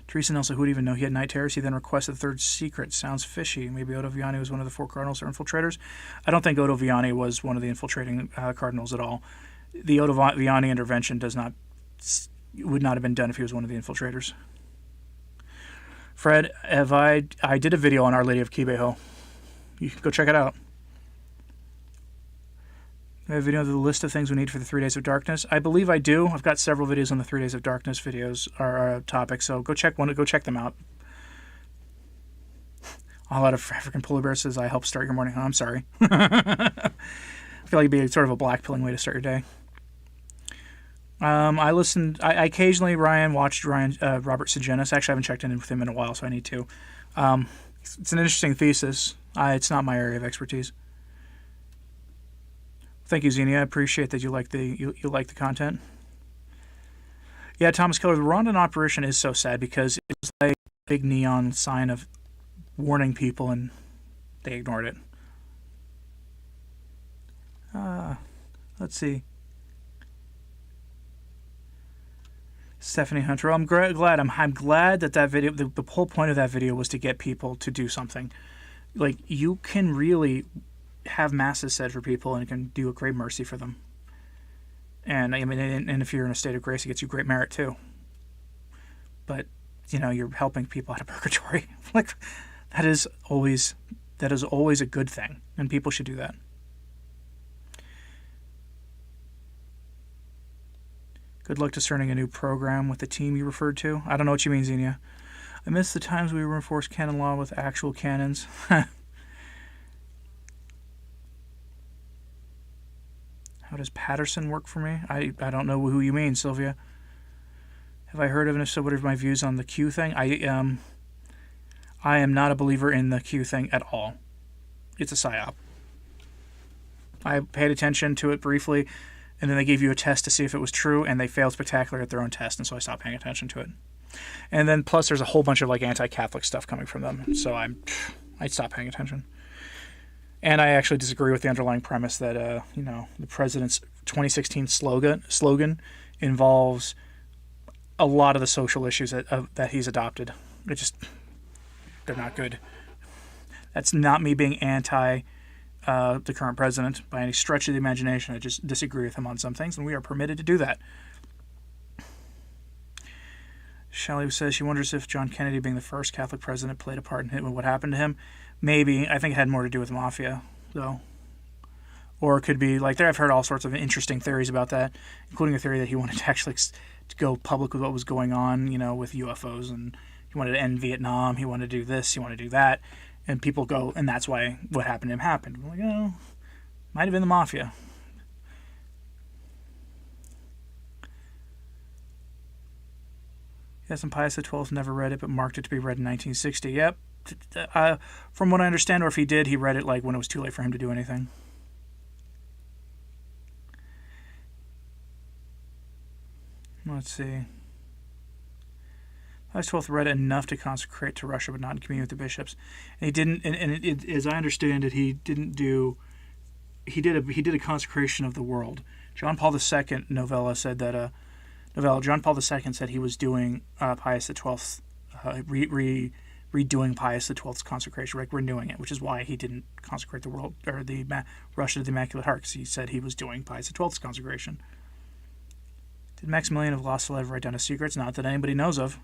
Teresa Nelson, who would even know he had night terrors? He then requested the third secret. Sounds fishy. Maybe Odo Vianney was one of the 4 cardinals or infiltrators. I don't think Odo Vianney was one of the infiltrating cardinals at all. The Odo Vianney intervention would not have been done if he was one of the infiltrators. Fred, I did a video on Our Lady of Kibeho. You can go check it out. I have a video of the list of things we need for the 3 Days of Darkness. I believe I do. I've got several videos on the 3 Days of Darkness videos or topics, so go check them out. A lot of African polar bear says I help start your morning. Oh, I'm sorry. I feel like it'd be sort of a blackpilling way to start your day. I occasionally watched Robert Sejenis. Actually, I haven't checked in with him in a while, so I need to. It's an interesting thesis. It's not my area of expertise. Thank you, Xenia. I appreciate that you like the content. Yeah, Thomas Keller, the Rwandan operation is so sad because it was like a big neon sign of warning people, and they ignored it. Let's see. Stephanie Hunter. I'm glad. I'm glad that video. The whole point of that video was to get people to do something. Like, you can really have masses said for people, and it can do a great mercy for them. And I mean, and if you're in a state of grace, it gets you great merit too. But you're helping people out of purgatory. Like, that is always a good thing, and people should do that. Good luck discerning a new program with the team you referred to. I don't know what you mean, Xenia. I miss the times we reinforced canon law with actual canons. How does Patterson work for me? I don't know who you mean, Sylvia. Have I heard of it? If so, what are my views on the Q thing? I am not a believer in the Q thing at all. It's a psyop. I paid attention to it briefly, and then they gave you a test to see if it was true, and they failed spectacularly at their own test, and so I stopped paying attention to it. And then plus there's a whole bunch of anti-Catholic stuff coming from them, so I stopped paying attention. And I actually disagree with the underlying premise that the president's 2016 slogan involves a lot of the social issues that he's adopted. They're not good. That's not me being anti the current president by any stretch of the imagination. I just disagree with him on some things, and we are permitted to do that. Shelley says she wonders if John Kennedy being the first Catholic president played a part in what happened to him. Maybe. I think it had more to do with mafia, though. Or it could be, like, I've heard all sorts of interesting theories about that, including a theory that he wanted to actually to go public with what was going on, with UFOs, and he wanted to end Vietnam, he wanted to do this, he wanted to do that, and people go, and that's why what happened to him happened. I'm like, might have been the mafia. Yes, and Pius XII never read it, but marked it to be read in 1960. Yep. From what I understand, or if he did, he read it like when it was too late for him to do anything. Let's see. Pius XII read enough to consecrate to Russia, but not in communion with the bishops. And he didn't. And as I understand it, he didn't do. He did a consecration of the world. John Paul II novella said that. John Paul II said he was doing Pius XII's redoing Pius XII's consecration, like renewing it, which is why he didn't consecrate the world or Russia to the Immaculate Heart, because he said he was doing Pius XII's consecration. Did Maximilian of Losel ever write down his secrets? Not that anybody knows of.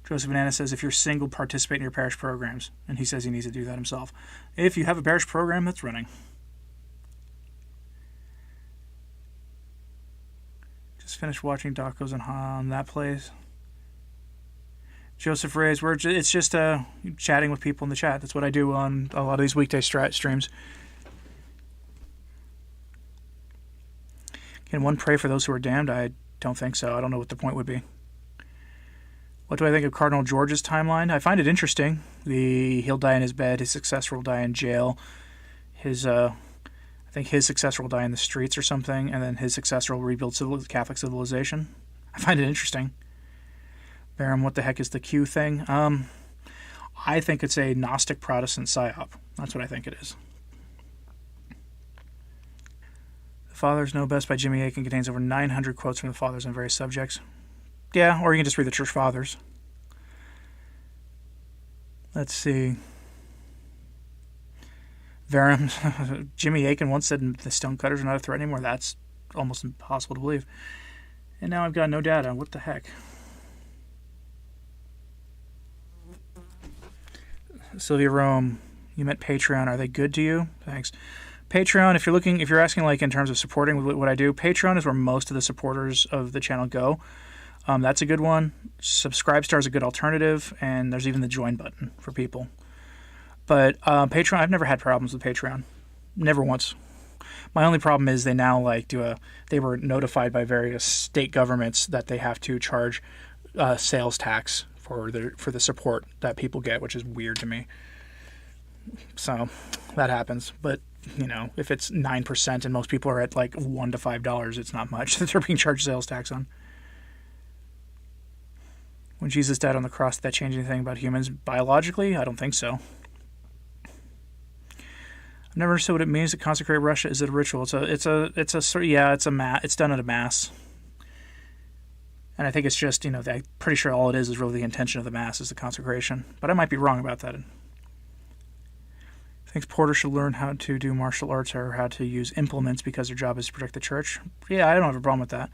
Joseph Banana says, if you're single, participate in your parish programs. And he says he needs to do that himself. If you have a parish program that's running. Just finished watching docos on that place. Joseph Reyes, it's just chatting with people in the chat. That's what I do on a lot of these weekday streams. Can one pray for those who are damned? I don't think so. I don't know what the point would be. What do I think of Cardinal George's timeline? I find it interesting. He'll die in his bed. His successor will die in jail. I think his successor will die in the streets or something, and then his successor will rebuild Catholic civilization. I find it interesting. Baron, what the heck is the Q thing? I think it's a Gnostic Protestant psyop. That's what I think it is. The Fathers Know Best by Jimmy Akin contains over 900 quotes from the Fathers on various subjects. Yeah, or you can just read the Church Fathers. Let's see. Varum, Jimmy Akin once said the stonecutters are not a threat anymore. That's almost impossible to believe. And now I've got no data. What the heck? Sylvia Rome, you meant Patreon. Are they good to you? Thanks. Patreon, if you're asking like in terms of supporting what I do, Patreon is where most of the supporters of the channel go. That's a good one. Subscribestar is a good alternative, and there's even the join button for people. But Patreon, I've never had problems with Patreon. Never once. My only problem is they now they were notified by various state governments that they have to charge sales tax for the support that people get, which is weird to me. So that happens. But, if it's 9% and most people are at like $1 to $5, it's not much that they're being charged sales tax on. When Jesus died on the cross, did that change anything about humans biologically? I don't think so. I've never understood what it means to consecrate Russia. Is it a ritual? It's done at a mass. And I think it's just, I'm pretty sure all it is really the intention of the mass is the consecration. But I might be wrong about that. Thinks porters should learn how to do martial arts or how to use implements because their job is to protect the church. Yeah, I don't have a problem with that.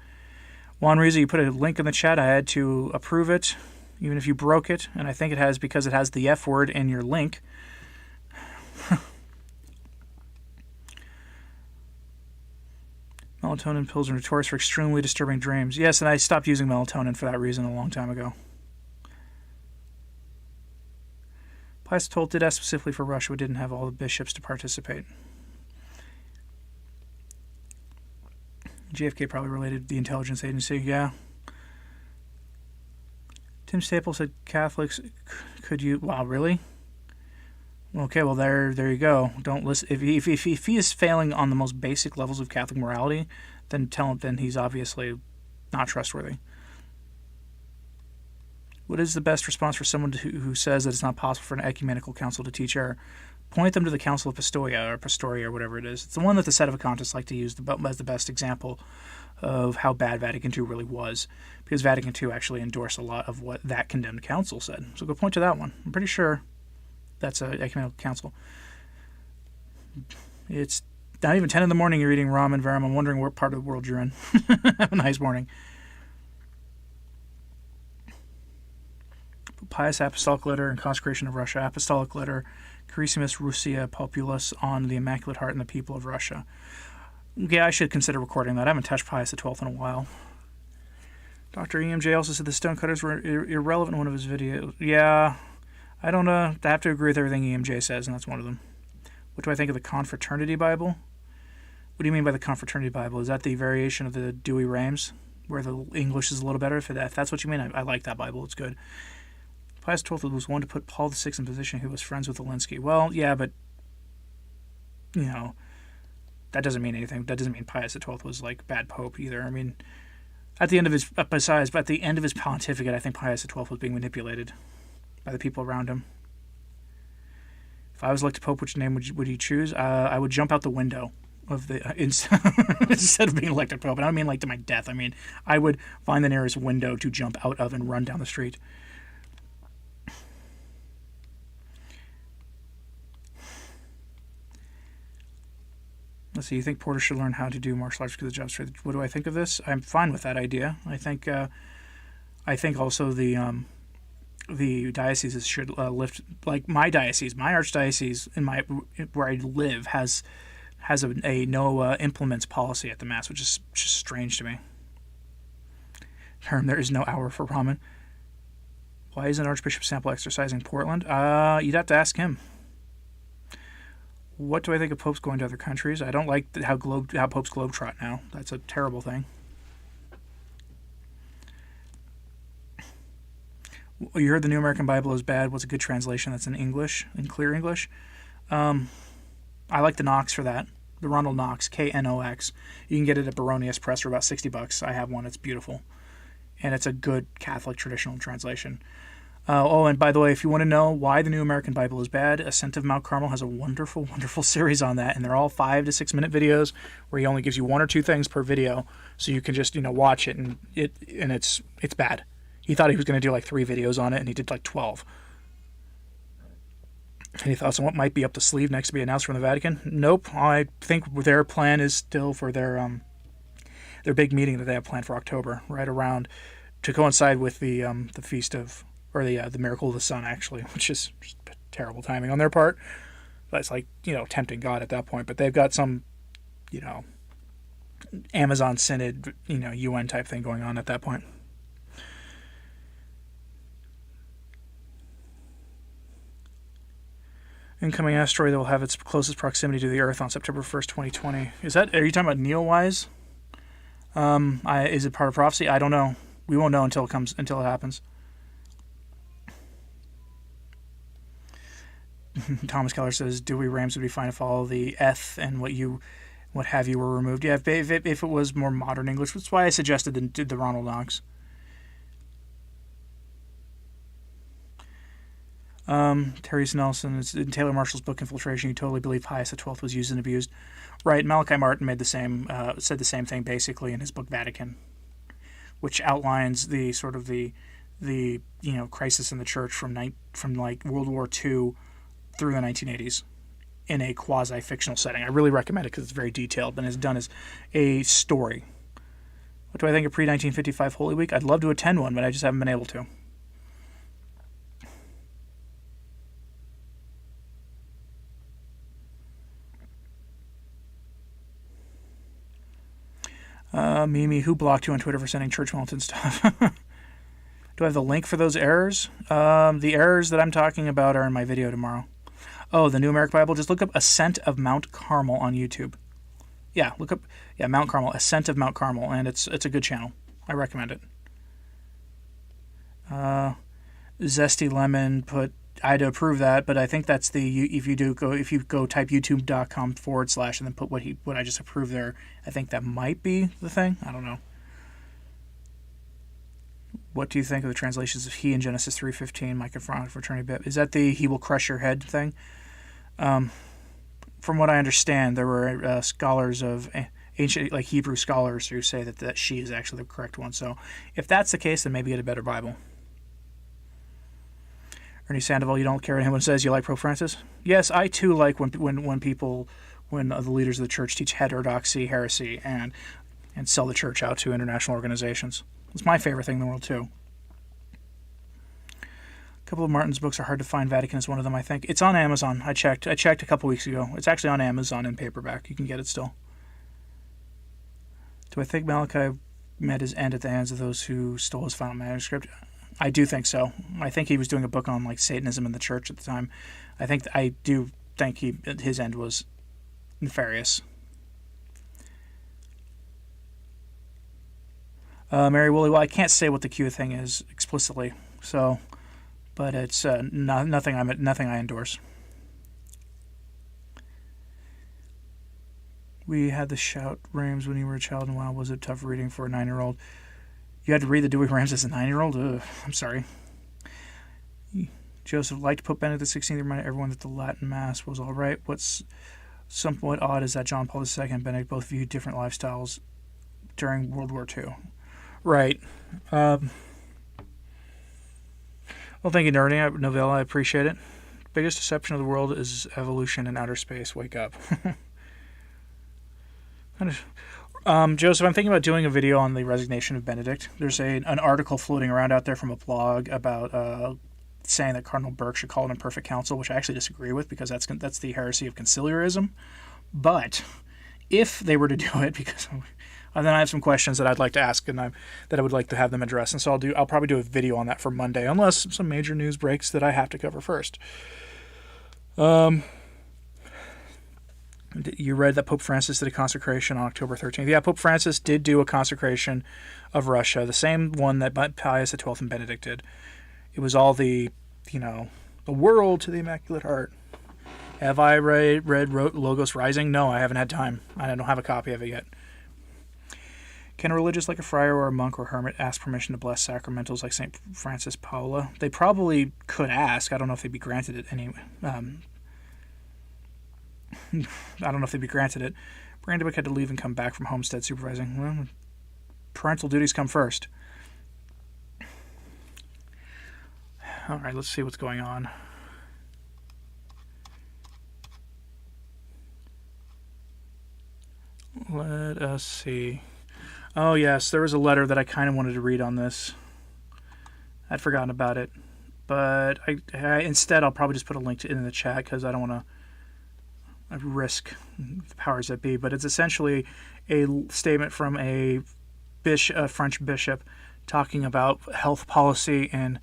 Juan Reza, you put a link in the chat. I had to approve it, even if you broke it. And I think it has because it has the F word in your link. Melatonin pills are notorious for extremely disturbing dreams. Yes, and I stopped using melatonin for that reason a long time ago. Pius XII did ask specifically for Russia, but didn't have all the bishops to participate. JFK probably related to the intelligence agency, yeah. Tim Staples said Catholics could you... Wow, really? Okay, well, there you go. Don't listen. If he is failing on the most basic levels of Catholic morality, then tell him then he's obviously not trustworthy. What is the best response for someone who says that it's not possible for an ecumenical council to teach error? Point them to the Council of Pistoia or whatever it is. It's the one that the Sedevacantists like to use as the best example of how bad Vatican II really was, because Vatican II actually endorsed a lot of what that condemned council said. So go point to that one. I'm pretty sure that's an ecumenical council. It's Not even 10 in the morning you're eating ramen, Verum. I'm wondering what part of the world you're in. Have a nice morning. Pious Apostolic Letter and Consecration of Russia. Apostolic Letter, Carissimus Russia Populus on the Immaculate Heart and the People of Russia. Yeah, I should consider recording that. I haven't touched Pius XII in a while. Dr. EMJ also said the stonecutters were irrelevant in one of his videos. Yeah, I don't I have to agree with everything EMJ says, and that's one of them. What do I think of the Confraternity Bible? What do you mean by the Confraternity Bible? Is that the variation of the Dewey Rheims, where the English is a little better? If that's what you mean, I like that Bible. It's good. Pius XII was one to put Paul VI in position who was friends with Alinsky. Well, yeah, but, that doesn't mean anything. That doesn't mean Pius XII was, like, bad pope either. I mean, at the end of his pontificate, I think Pius XII was being manipulated by the people around him. If I was elected pope, which name would he choose? I would jump out the window of the instead of being elected pope. And I don't mean like to my death. I mean, I would find the nearest window to jump out of and run down the street. Let's see. You think Porter should learn how to do martial arts because the job's straight? What do I think of this? I'm fine with that idea. I think also the dioceses should lift, like my diocese, my archdiocese where I live has a no implements policy at the Mass, which is just strange to me. There is no hour for ramen. Why isn't Archbishop Sample exercising Portland? You'd have to ask him. What do I think of popes going to other countries? I don't like how popes globetrot now. That's a terrible thing. You heard the New American Bible is bad. What's a good translation that's in English, in clear English? I like the Knox for that. The Ronald Knox, Knox. You can get it at Baronius Press for about $60. I have one. It's beautiful. And it's a good Catholic traditional translation. And by the way, if you want to know why the New American Bible is bad, Ascent of Mount Carmel has a wonderful, wonderful series on that, and they're all 5 to 6 minute videos where he only gives you 1 or 2 things per video, so you can just watch it, and it's bad. He thought he was going to do like 3 videos on it, and he did like 12. Any thoughts on what might be up the sleeve next to be announced from the Vatican? Nope. I think their plan is still for their big meeting that they have planned for October, right around to coincide with the feast of. Or the Miracle of the Sun, actually, which is just terrible timing on their part. That's like, tempting God at that point. But they've got some, Amazon Synod, UN type thing going on at that point. Incoming asteroid that will have its closest proximity to the Earth on September 1st, 2020. Are you talking about Neowise? Is it part of prophecy? I don't know. We won't know until it happens. Thomas Keller says Dewey Rams would be fine if all the eth and what have you were removed. Yeah, if it was more modern English, that's why I suggested the Ronald Knox. Teresa Nelson, it's in Taylor Marshall's book Infiltration. You totally believe Pius XII was used and abused, right? Malachi Martin said the same thing basically in his book Vatican, which outlines the sort of the crisis in the church from like World War II through the 1980s in a quasi-fictional setting. I really recommend it because it's very detailed and is done as a story. What do I think of pre-1955 Holy Week? I'd love to attend one, but I just haven't been able to. Mimi, who blocked you on Twitter for sending church militant stuff? Do I have the link for those errors? The errors that I'm talking about are in my video tomorrow. Oh, the New American Bible. Just look up Ascent of Mount Carmel on YouTube. Yeah, look up Mount Carmel, Ascent of Mount Carmel, and it's a good channel. I recommend it. Zesty Lemon put I'd approve that, but I think that's if you go type youtube.com/ and then put what I just approved there, I think that might be the thing. I don't know. What do you think of the translations of he in Genesis 3:15, Micah fraternity bit? Is that the he will crush your head thing? From what I understand, there were scholars of ancient, like Hebrew scholars, who say that she is actually the correct one. So if that's the case, then maybe get a better Bible. Ernie Sandoval, you don't care what anyone says. You like Pope Francis? Yes, I too like when when the leaders of the church teach heterodoxy, heresy, and sell the church out to international organizations. It's my favorite thing in the world, too. A couple of Martin's books are hard to find. Vatican is one of them, I think. It's on Amazon. I checked a couple weeks ago. It's actually on Amazon in paperback. You can get it still. Do I think Malachi met his end at the hands of those who stole his final manuscript? I do think so. I think he was doing a book on like Satanism in the church at the time. I do think his end was nefarious. Mary Woolley, well, I can't say what the Q thing is explicitly, so, but it's nothing I endorse. We had the shout Rams when you were a child, and wow, was it tough reading for a 9-year-old? You had to read the Dewey Rams as a 9-year-old? I'm sorry. Joseph liked Pope Benedict XVI, reminded everyone that the Latin Mass was all right. What's somewhat odd is that John Paul II and Benedict both viewed different lifestyles during World War II. Right. Well, thank you, Novella. I appreciate it. Biggest deception of the world is evolution and outer space. Wake up. Joseph, I'm thinking about doing a video on the resignation of Benedict. There's an article floating around out there from a blog about saying that Cardinal Burke should call an imperfect council, which I actually disagree with because that's the heresy of conciliarism. But if they were to do it, because then I have some questions that I'd like to ask and that I would like to have them address, and so I'll probably do a video on that for Monday, unless some major news breaks that I have to cover first. You read that Pope Francis did a consecration on October 13th. Yeah, Pope Francis did do a consecration of Russia, the same one that Pius XII and Benedict did. It was all the world to the Immaculate Heart. Have I wrote Logos Rising? No, I haven't had time. I don't have a copy of it yet. Can a religious like a friar or a monk or hermit ask permission to bless sacramentals like St. Francis Paula? They probably could ask. I don't know if they'd be granted it anyway. I don't know if they'd be granted it. Brandenburg had to leave and come back from homestead supervising. Well, parental duties come first. All right, let's see what's going on. Let us see. Oh, yes, there was a letter that I kind of wanted to read on this. I'd forgotten about it. But instead, I'll probably just put a link to it in the chat because I don't want to risk the powers that be. But it's essentially a statement from a French bishop talking about health policy in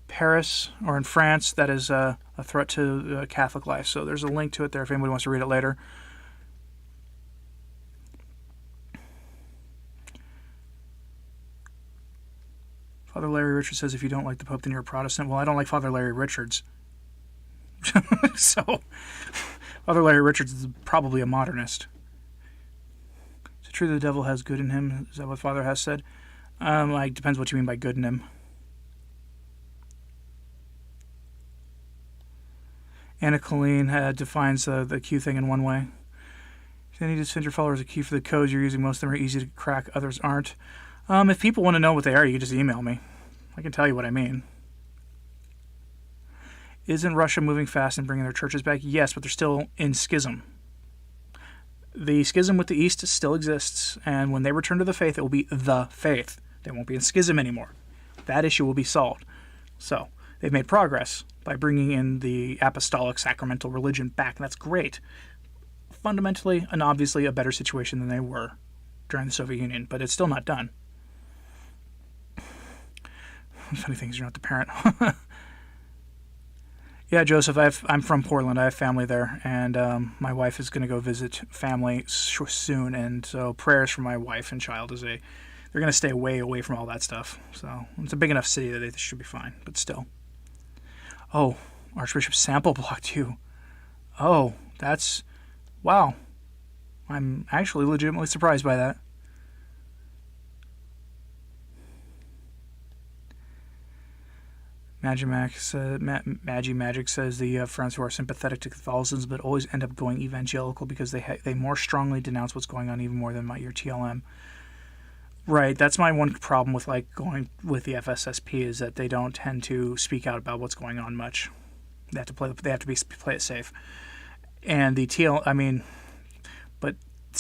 Paris or in France that is a threat to Catholic life. So there's a link to it there if anybody wants to read it later. Father Larry Richards says, if you don't like the Pope, then you're a Protestant. Well, I don't like Father Larry Richards. So, Father Larry Richards is probably a modernist. Is it true the devil has good in him? Is that what Father has said? It depends what you mean by good in him. Anna Colleen defines the Q thing in one way. If you need to send your followers a key for the codes you're using, most of them are easy to crack, others aren't. If people want to know what they are, you can just email me. I can tell you what I mean. Isn't Russia moving fast and bringing their churches back? Yes, but they're still in schism. The schism with the East still exists, and when they return to the faith, it will be the faith. They won't be in schism anymore. That issue will be solved. So, they've made progress by bringing in the apostolic sacramental religion back, and that's great. Fundamentally and obviously a better situation than they were during the Soviet Union, but it's still not done. Funny things, you're not the parent. Yeah, Joseph, I'm from Portland. I have family there, and my wife is going to go visit family soon, and so prayers for my wife and child they're going to stay way away from all that stuff. So it's a big enough city that they should be fine, but still. Oh, Archbishop Sample blocked you. Oh, wow. I'm actually legitimately surprised by that. Magic says the friends who are sympathetic to Catholicism but always end up going evangelical because they more strongly denounce what's going on even more than your TLM. Right, that's my one problem with going with the FSSP is that they don't tend to speak out about what's going on much. They have to play it safe. And the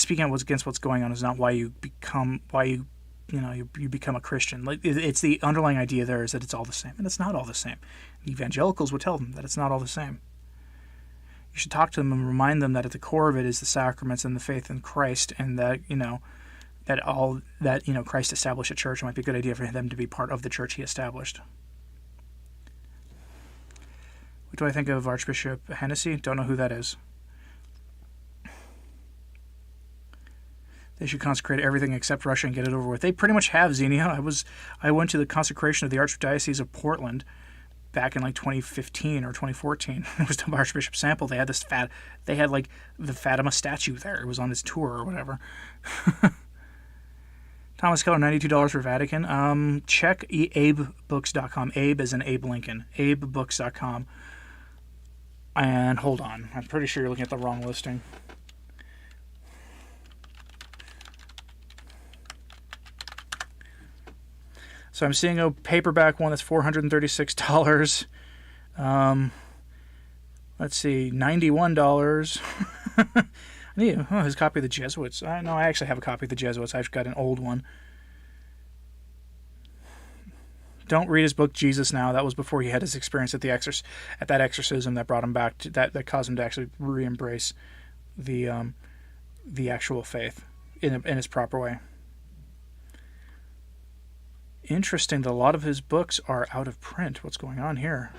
speaking out against what's going on is not why you become a Christian. Like, it's the underlying idea there is that it's all the same, and it's not all the same. Evangelicals would tell them that it's not all the same. You should talk to them and remind them that at the core of it is the sacraments and the faith in Christ, and that Christ established a church. It might be a good idea for them to be part of the church he established. What do I think of Archbishop Hennessy? Don't know who that is. They should consecrate everything except Russia and get it over with. They pretty much have, Xenia. I went to the consecration of the Archdiocese of Portland back in like 2015 or 2014. It was done by Archbishop Sample. They had like the Fatima statue there. It was on his tour or whatever. Thomas Keller, $92 for Vatican. Check abebooks.com. Abe is an Abe Lincoln. abebooks.com. And hold on. I'm pretty sure you're looking at the wrong listing. So I'm seeing a paperback one that's $436. Let's see, $91. I need his copy of the Jesuits. No, I actually have a copy of the Jesuits. I've got an old one. Don't read his book Jesus Now. That was before he had his experience at that exorcism that brought him back to that caused him to actually re-embrace the actual faith in its proper way. Interesting that a lot of his books are out of print. What's going on here?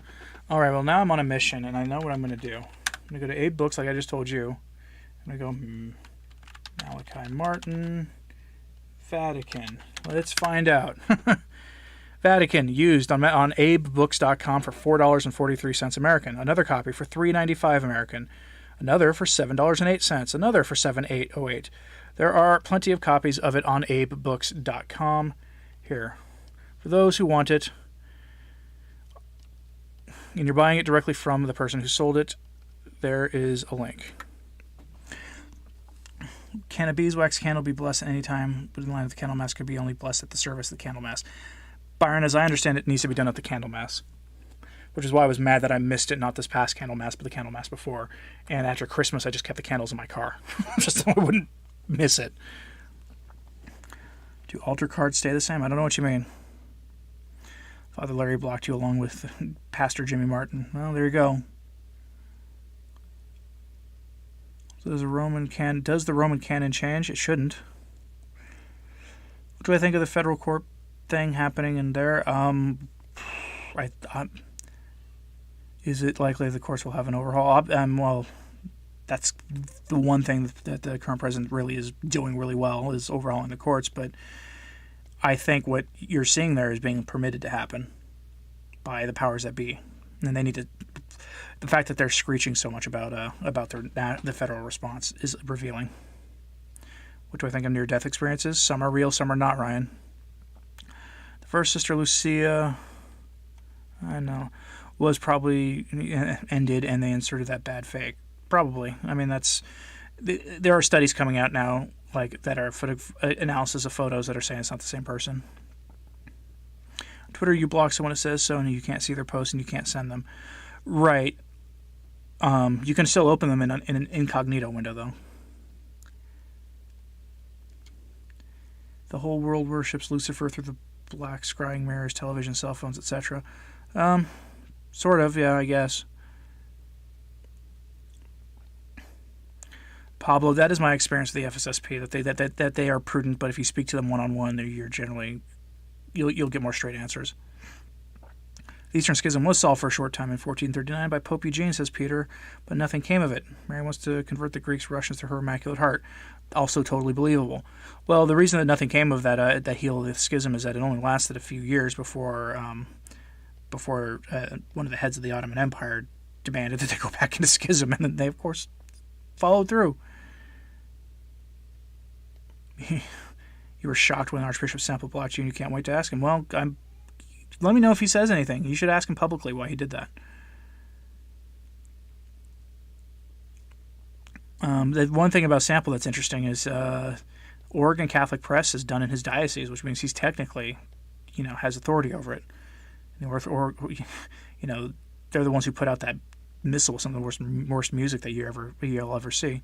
All right, well, now I'm on a mission, and I know what I'm going to do. I'm going to go to Abe Books, like I just told you. I'm going to go Malachi Martin, Vatican. Let's find out. Vatican, used on abebooks.com for $4.43 American. Another copy for $3.95 American. Another for $7.08. Another for $7.08. There are plenty of copies of it on abebooks.com. Here. For those who want it, and you're buying it directly from the person who sold it, there is a link. Can a beeswax candle be blessed at any time, but in line with the candle mass could be only blessed at the service of the candle mass? Byron, as I understand it, needs to be done at the candle mass, which is why I was mad that I missed it, not this past candle mass, but the candle mass before. And after Christmas, I just kept the candles in my car, just so I wouldn't miss it. Do altar cards stay the same? I don't know what you mean. Father Larry blocked you along with Pastor Jimmy Martin. Well, there you go. So does the Roman canon change? It shouldn't. What do I think of the federal court thing happening in there? Is it likely the courts will have an overhaul? Well, that's the one thing that the current president really is doing really well, is overhauling the courts. But I think what you're seeing there is being permitted to happen by the powers that be, and they need to. The fact that they're screeching so much about the federal response is revealing. What do I think of near-death experiences? Some are real, some are not, Ryan. The first Sister Lucia, I know, was probably ended, and they inserted that bad fake. Probably. I mean, there are studies coming out now like that are analysis of photos that are saying it's not the same person. Twitter, you block someone that says so, and you can't see their posts, and you can't send them. Right. You can still open them in an incognito window, though. The whole world worships Lucifer through the black scrying mirrors, television, cell phones, etc. Sort of, yeah, I guess. Pablo, that is my experience with the FSSP, that they are prudent, but if you speak to them one-on-one, you're generally you'll get more straight answers. The Eastern Schism was solved for a short time in 1439 by Pope Eugene, says Peter, but nothing came of it. Mary wants to convert the Greeks Russians through her Immaculate Heart. Also totally believable. Well, the reason that nothing came of that heal of the schism is that it only lasted a few years before one of the heads of the Ottoman Empire demanded that they go back into schism, and then they, of course, followed through. You were shocked when Archbishop Sample blocked you, and you can't wait to ask him. Well, let me know if he says anything. You should ask him publicly why he did that. The one thing about Sample that's interesting is Oregon Catholic Press is done in his diocese, which means he's technically, has authority over it. Or they're the ones who put out that missile with some of the worst music that you'll ever see.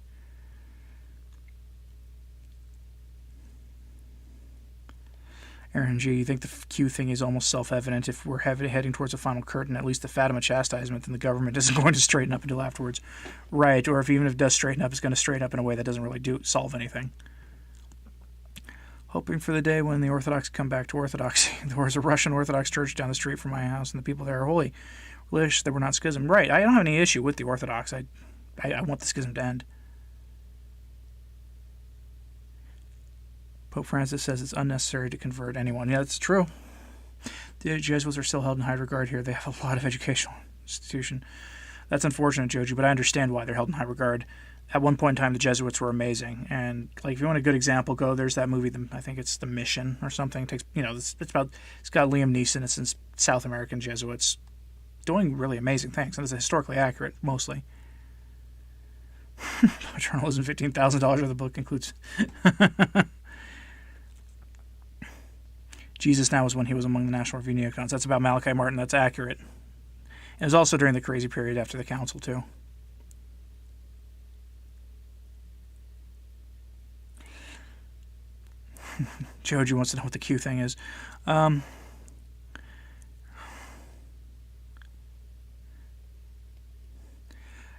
Aaron G., you think the Q thing is almost self-evident. If we're heading towards a final curtain, at least the Fatima chastisement, then the government isn't going to straighten up until afterwards. Right, or even if it does straighten up, it's going to straighten up in a way that doesn't really solve anything. Hoping for the day when the Orthodox come back to Orthodoxy. There was a Russian Orthodox church down the street from my house, and the people there are holy. Wish there were not schism. Right, I don't have any issue with the Orthodox. I want the schism to end. Pope Francis says it's unnecessary to convert anyone. Yeah, that's true. The Jesuits are still held in high regard here. They have a lot of educational institution. That's unfortunate, Joji, but I understand why they're held in high regard. At one point in time, the Jesuits were amazing, and like if you want a good example, there's that movie. I think it's The Mission or something. It takes it's got Liam Neeson. It's in South American Jesuits doing really amazing things, and it's historically accurate mostly. Journalism, $15,000 of the book includes. Jesus Now was when he was among the National Review neocons. That's about Malachi Martin. That's accurate. And it was also during the crazy period after the council, too. Joji wants to know what the Q thing is.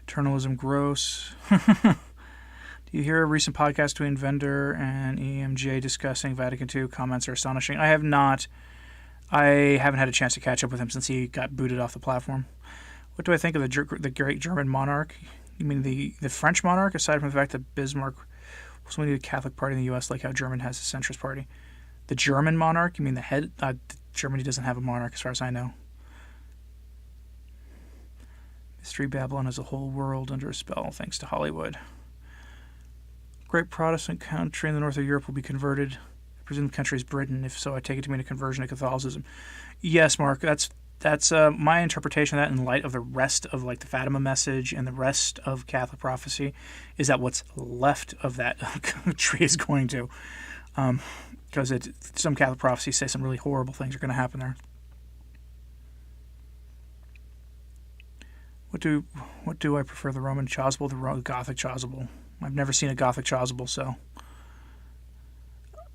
Eternalism gross. Do you hear a recent podcast between Vendor and EMJ discussing Vatican II? Comments are astonishing. I have not. I haven't had a chance to catch up with him since he got booted off the platform. What do I think of the great German monarch? You mean the French monarch, aside from the fact that Bismarck was only the Catholic party in the U.S., like how German has a centrist party? The German monarch? You mean the head? Germany doesn't have a monarch, as far as I know. Mystery Babylon is a whole world under a spell, thanks to Hollywood. Great Protestant country in the north of Europe will be converted. I presume the country is Britain. If so, I take it to mean a conversion to Catholicism. Yes, Mark, that's my interpretation of that in light of the rest of the Fatima message and the rest of Catholic prophecy, is that what's left of that country is going to, because some Catholic prophecies say some really horrible things are going to happen there. What do I prefer, the Roman chasuble, the Gothic chasuble? I've never seen a Gothic chasuble, so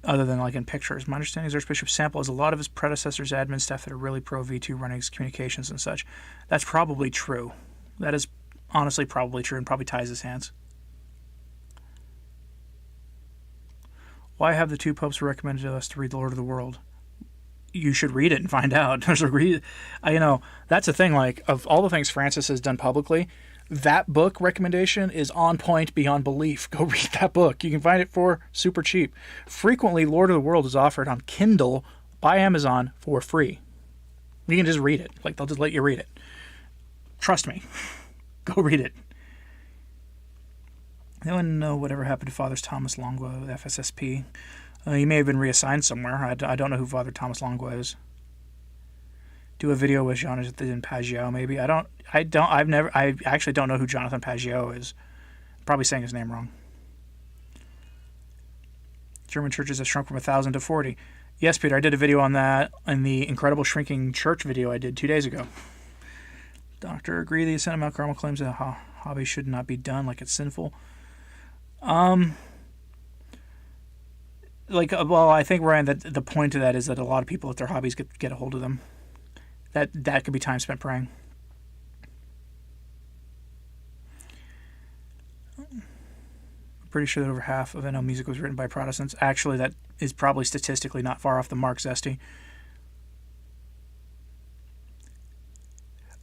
other than in pictures. My understanding is Archbishop Sample has a lot of his predecessors' admin staff that are really pro V2 running his communications and such. That's probably true. That is honestly probably true and probably ties his hands. Why have the two popes recommended us to read The Lord of the World? You should read it and find out. That's the thing. Of all the things Francis has done publicly, that book recommendation is on point beyond belief. Go read that book. You can find it for super cheap. Frequently, Lord of the World is offered on Kindle by Amazon for free. You can just read it. They'll just let you read it. Trust me. Go read it. I want to know whatever happened to Father Thomas Longua with FSSP. He may have been reassigned somewhere. I don't know who Father Thomas Longua is. Do a video with Jonathan Pageau, maybe. I actually don't know who Jonathan Pageau is. I'm probably saying his name wrong. German churches have shrunk from 1,000 to 40. Yes, Peter, I did a video on that in the Incredible Shrinking Church video I did 2 days ago. Doctor, agree the Ascent of Mount Carmel claims that hobby should not be done, it's sinful. I think, Ryan, that the point of that is that a lot of people, if their hobbies get a hold of them, that could be time spent praying. I'm pretty sure that over half of NL music was written by Protestants. Actually, that is probably statistically not far off the mark, Zesty.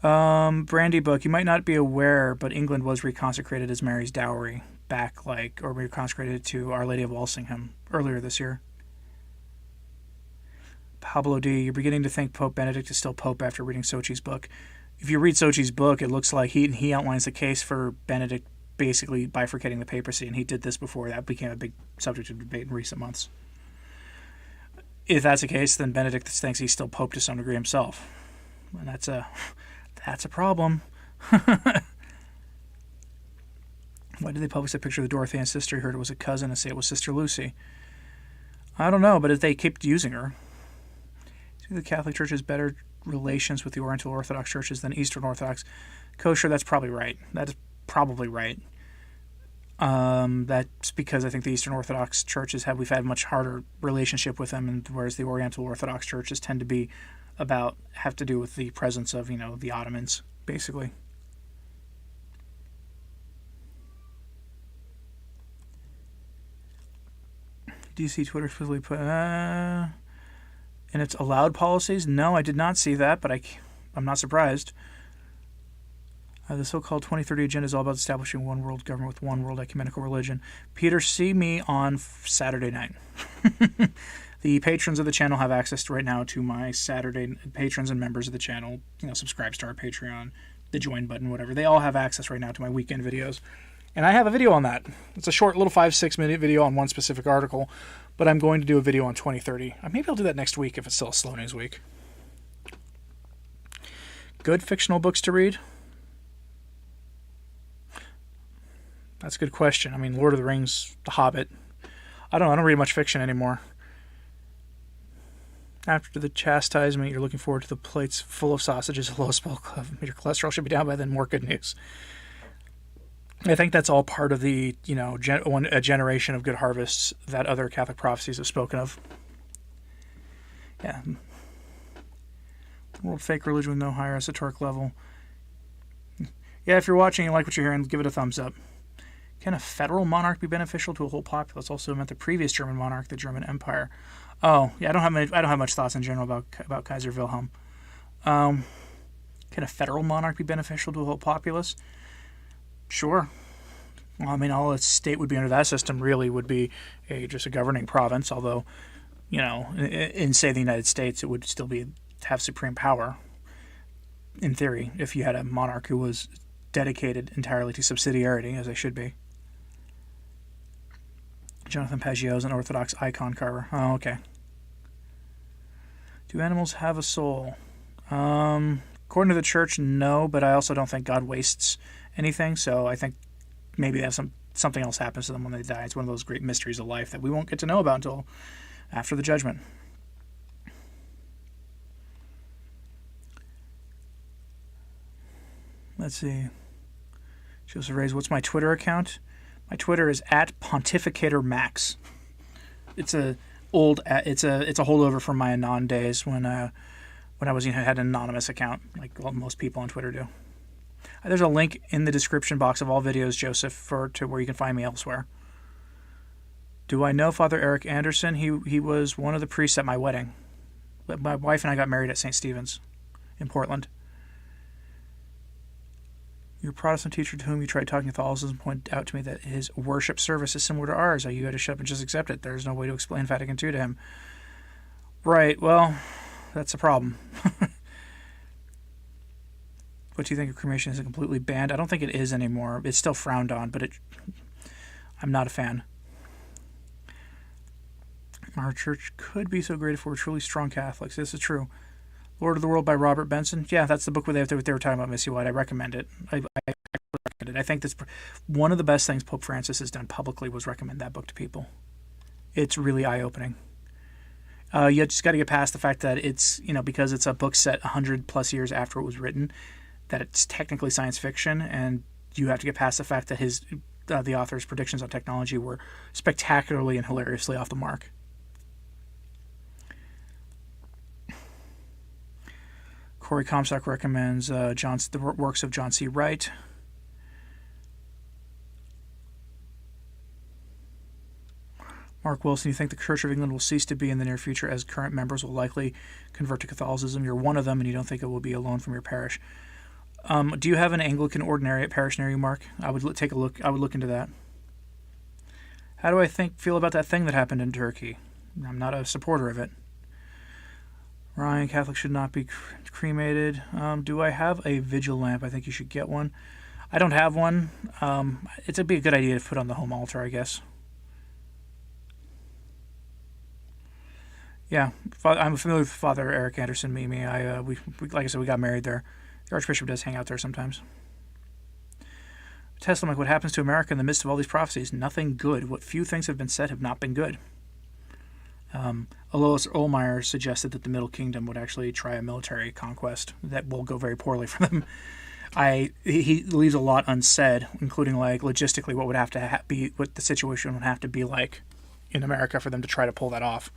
Brandy book, you might not be aware, but England was reconsecrated as Mary's dowry or reconsecrated to Our Lady of Walsingham earlier this year. Pablo D., you're beginning to think Pope Benedict is still Pope after reading Sochi's book. If you read Sochi's book, it looks like he outlines the case for Benedict basically bifurcating the papacy, and he did this before. That became a big subject of debate in recent months. If that's the case, then Benedict thinks he's still Pope to some degree himself. And that's a problem. Why did they publish that picture of the Dorothean sister? I heard it was a cousin and say it was Sister Lucy. I don't know, but if they kept using her. The Catholic Church has better relations with the Oriental Orthodox churches than Eastern Orthodox. Kosher, that's probably right. That is probably right. That's because I think the Eastern Orthodox churches we've had a much harder relationship with them, and whereas the Oriental Orthodox churches tend to be have to do with the presence of, the Ottomans, basically. Do you see Twitter explicitly put in its allowed policies? No, I did not see that, but I'm not surprised. The so-called 2030 agenda is all about establishing one world government with one world ecumenical religion. Peter, see me on Saturday night. The patrons of the channel have access right now to my Saturday patrons and members of the channel. Subscribes to our Patreon, the join button, whatever. They all have access right now to my weekend videos. And I have a video on that. It's a short little 5-6 minute video on one specific article, but I'm going to do a video on 2030. Maybe I'll do that next week if it's still a slow news week. Good fictional books to read? That's a good question. Lord of the Rings, The Hobbit. I don't read much fiction anymore. After the chastisement, you're looking forward to the plates full of sausages, a low spell club. Your cholesterol should be down by then. More good news. I think that's all part of the, a generation of good harvests that other Catholic prophecies have spoken of. Yeah. World fake religion with no higher esoteric level. Yeah, if you're watching and like what you're hearing, give it a thumbs up. Can a federal monarch be beneficial to a whole populace? Also meant the previous German monarch, the German Empire. Oh, yeah, I don't have much thoughts in general about Kaiser Wilhelm. Can a federal monarch be beneficial to a whole populace? Sure. Well, all a state would be under that system really would be just a governing province, although, in say the United States, it would still have supreme power, in theory, if you had a monarch who was dedicated entirely to subsidiarity, as they should be. Jonathan Pageau is an Orthodox icon carver. Oh, okay. Do animals have a soul? According to the church, no, but I also don't think God wastes anything, so I think maybe something else happens to them when they die. It's one of those great mysteries of life that we won't get to know about until after the judgment. Let's see. Joseph Reyes, what's my Twitter account? My Twitter is @pontificatormax. It's a holdover from my Anon days when I was had an anonymous account, like most people on Twitter do. There's a link in the description box of all videos, Joseph, to where you can find me elsewhere. Do I know Father Eric Anderson? He was one of the priests at my wedding. My wife and I got married at St. Stephen's in Portland. Your Protestant teacher to whom you tried talking Catholicism pointed out to me that his worship service is similar to ours. You got to shut up and just accept it. There's no way to explain Vatican II to him. Right, well, that's a problem. What do you think of cremation? Is it completely banned? I don't think it is anymore. It's still frowned on, but I'm not a fan. Our church could be so great if we're truly strong Catholics. This is true. Lord of the World by Robert Benson. Yeah, that's the book where they were talking about Missy White. I recommend it. I recommend it. I think that's one of the best things Pope Francis has done publicly was recommend that book to people. It's really eye-opening. You just got to get past the fact that it's, because it's a book set 100 plus years after it was written, that it's technically science fiction, and you have to get past the fact that the author's predictions on technology were spectacularly and hilariously off the mark. Corey Comstock recommends the works of John C. Wright. Mark Wilson, you think the Church of England will cease to be in the near future as current members will likely convert to Catholicism? You're one of them, and you don't think it will be alone from your parish. Do you have an Anglican ordinariate parish near you, Mark? I would take a look. I would look into that. How do I feel about that thing that happened in Turkey? I'm not a supporter of it. Ryan, Catholics should not be cremated. Do I have a vigil lamp? I think you should get one. I don't have one. It'd be a good idea to put on the home altar, I guess. Yeah, I'm familiar with Father Eric Anderson, Mimi. We like I said, we got married there. The Archbishop does hang out there sometimes. Tesla, what happens to America in the midst of all these prophecies? Nothing good. What few things have been said have not been good. Alois Ohlmeyer suggested that the Middle Kingdom would actually try a military conquest that will go very poorly for them. He leaves a lot unsaid, including like logistically what would have to be, what the situation would have to be like in America for them to try to pull that off.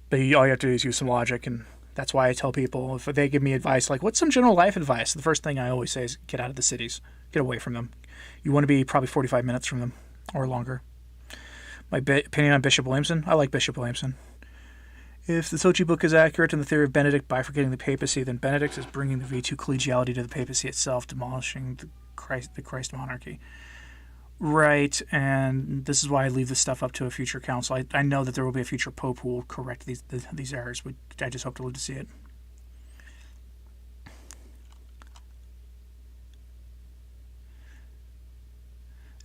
But all you have to do is use some logic, and that's why I tell people if they give me advice like, "What's some general life advice?" The first thing I always say is get out of the cities, get away from them. You want to be probably 45 minutes from them or longer. My opinion on Bishop Williamson: I like Bishop Williamson. If the Sochi book is accurate in the theory of Benedict bifurcating the papacy, then Benedict is bringing the V2 collegiality to the papacy itself, demolishing the Christ monarchy. Right, and this is why I leave this stuff up to a future council. I know that there will be a future pope who will correct these errors, but I just hope to live to see it.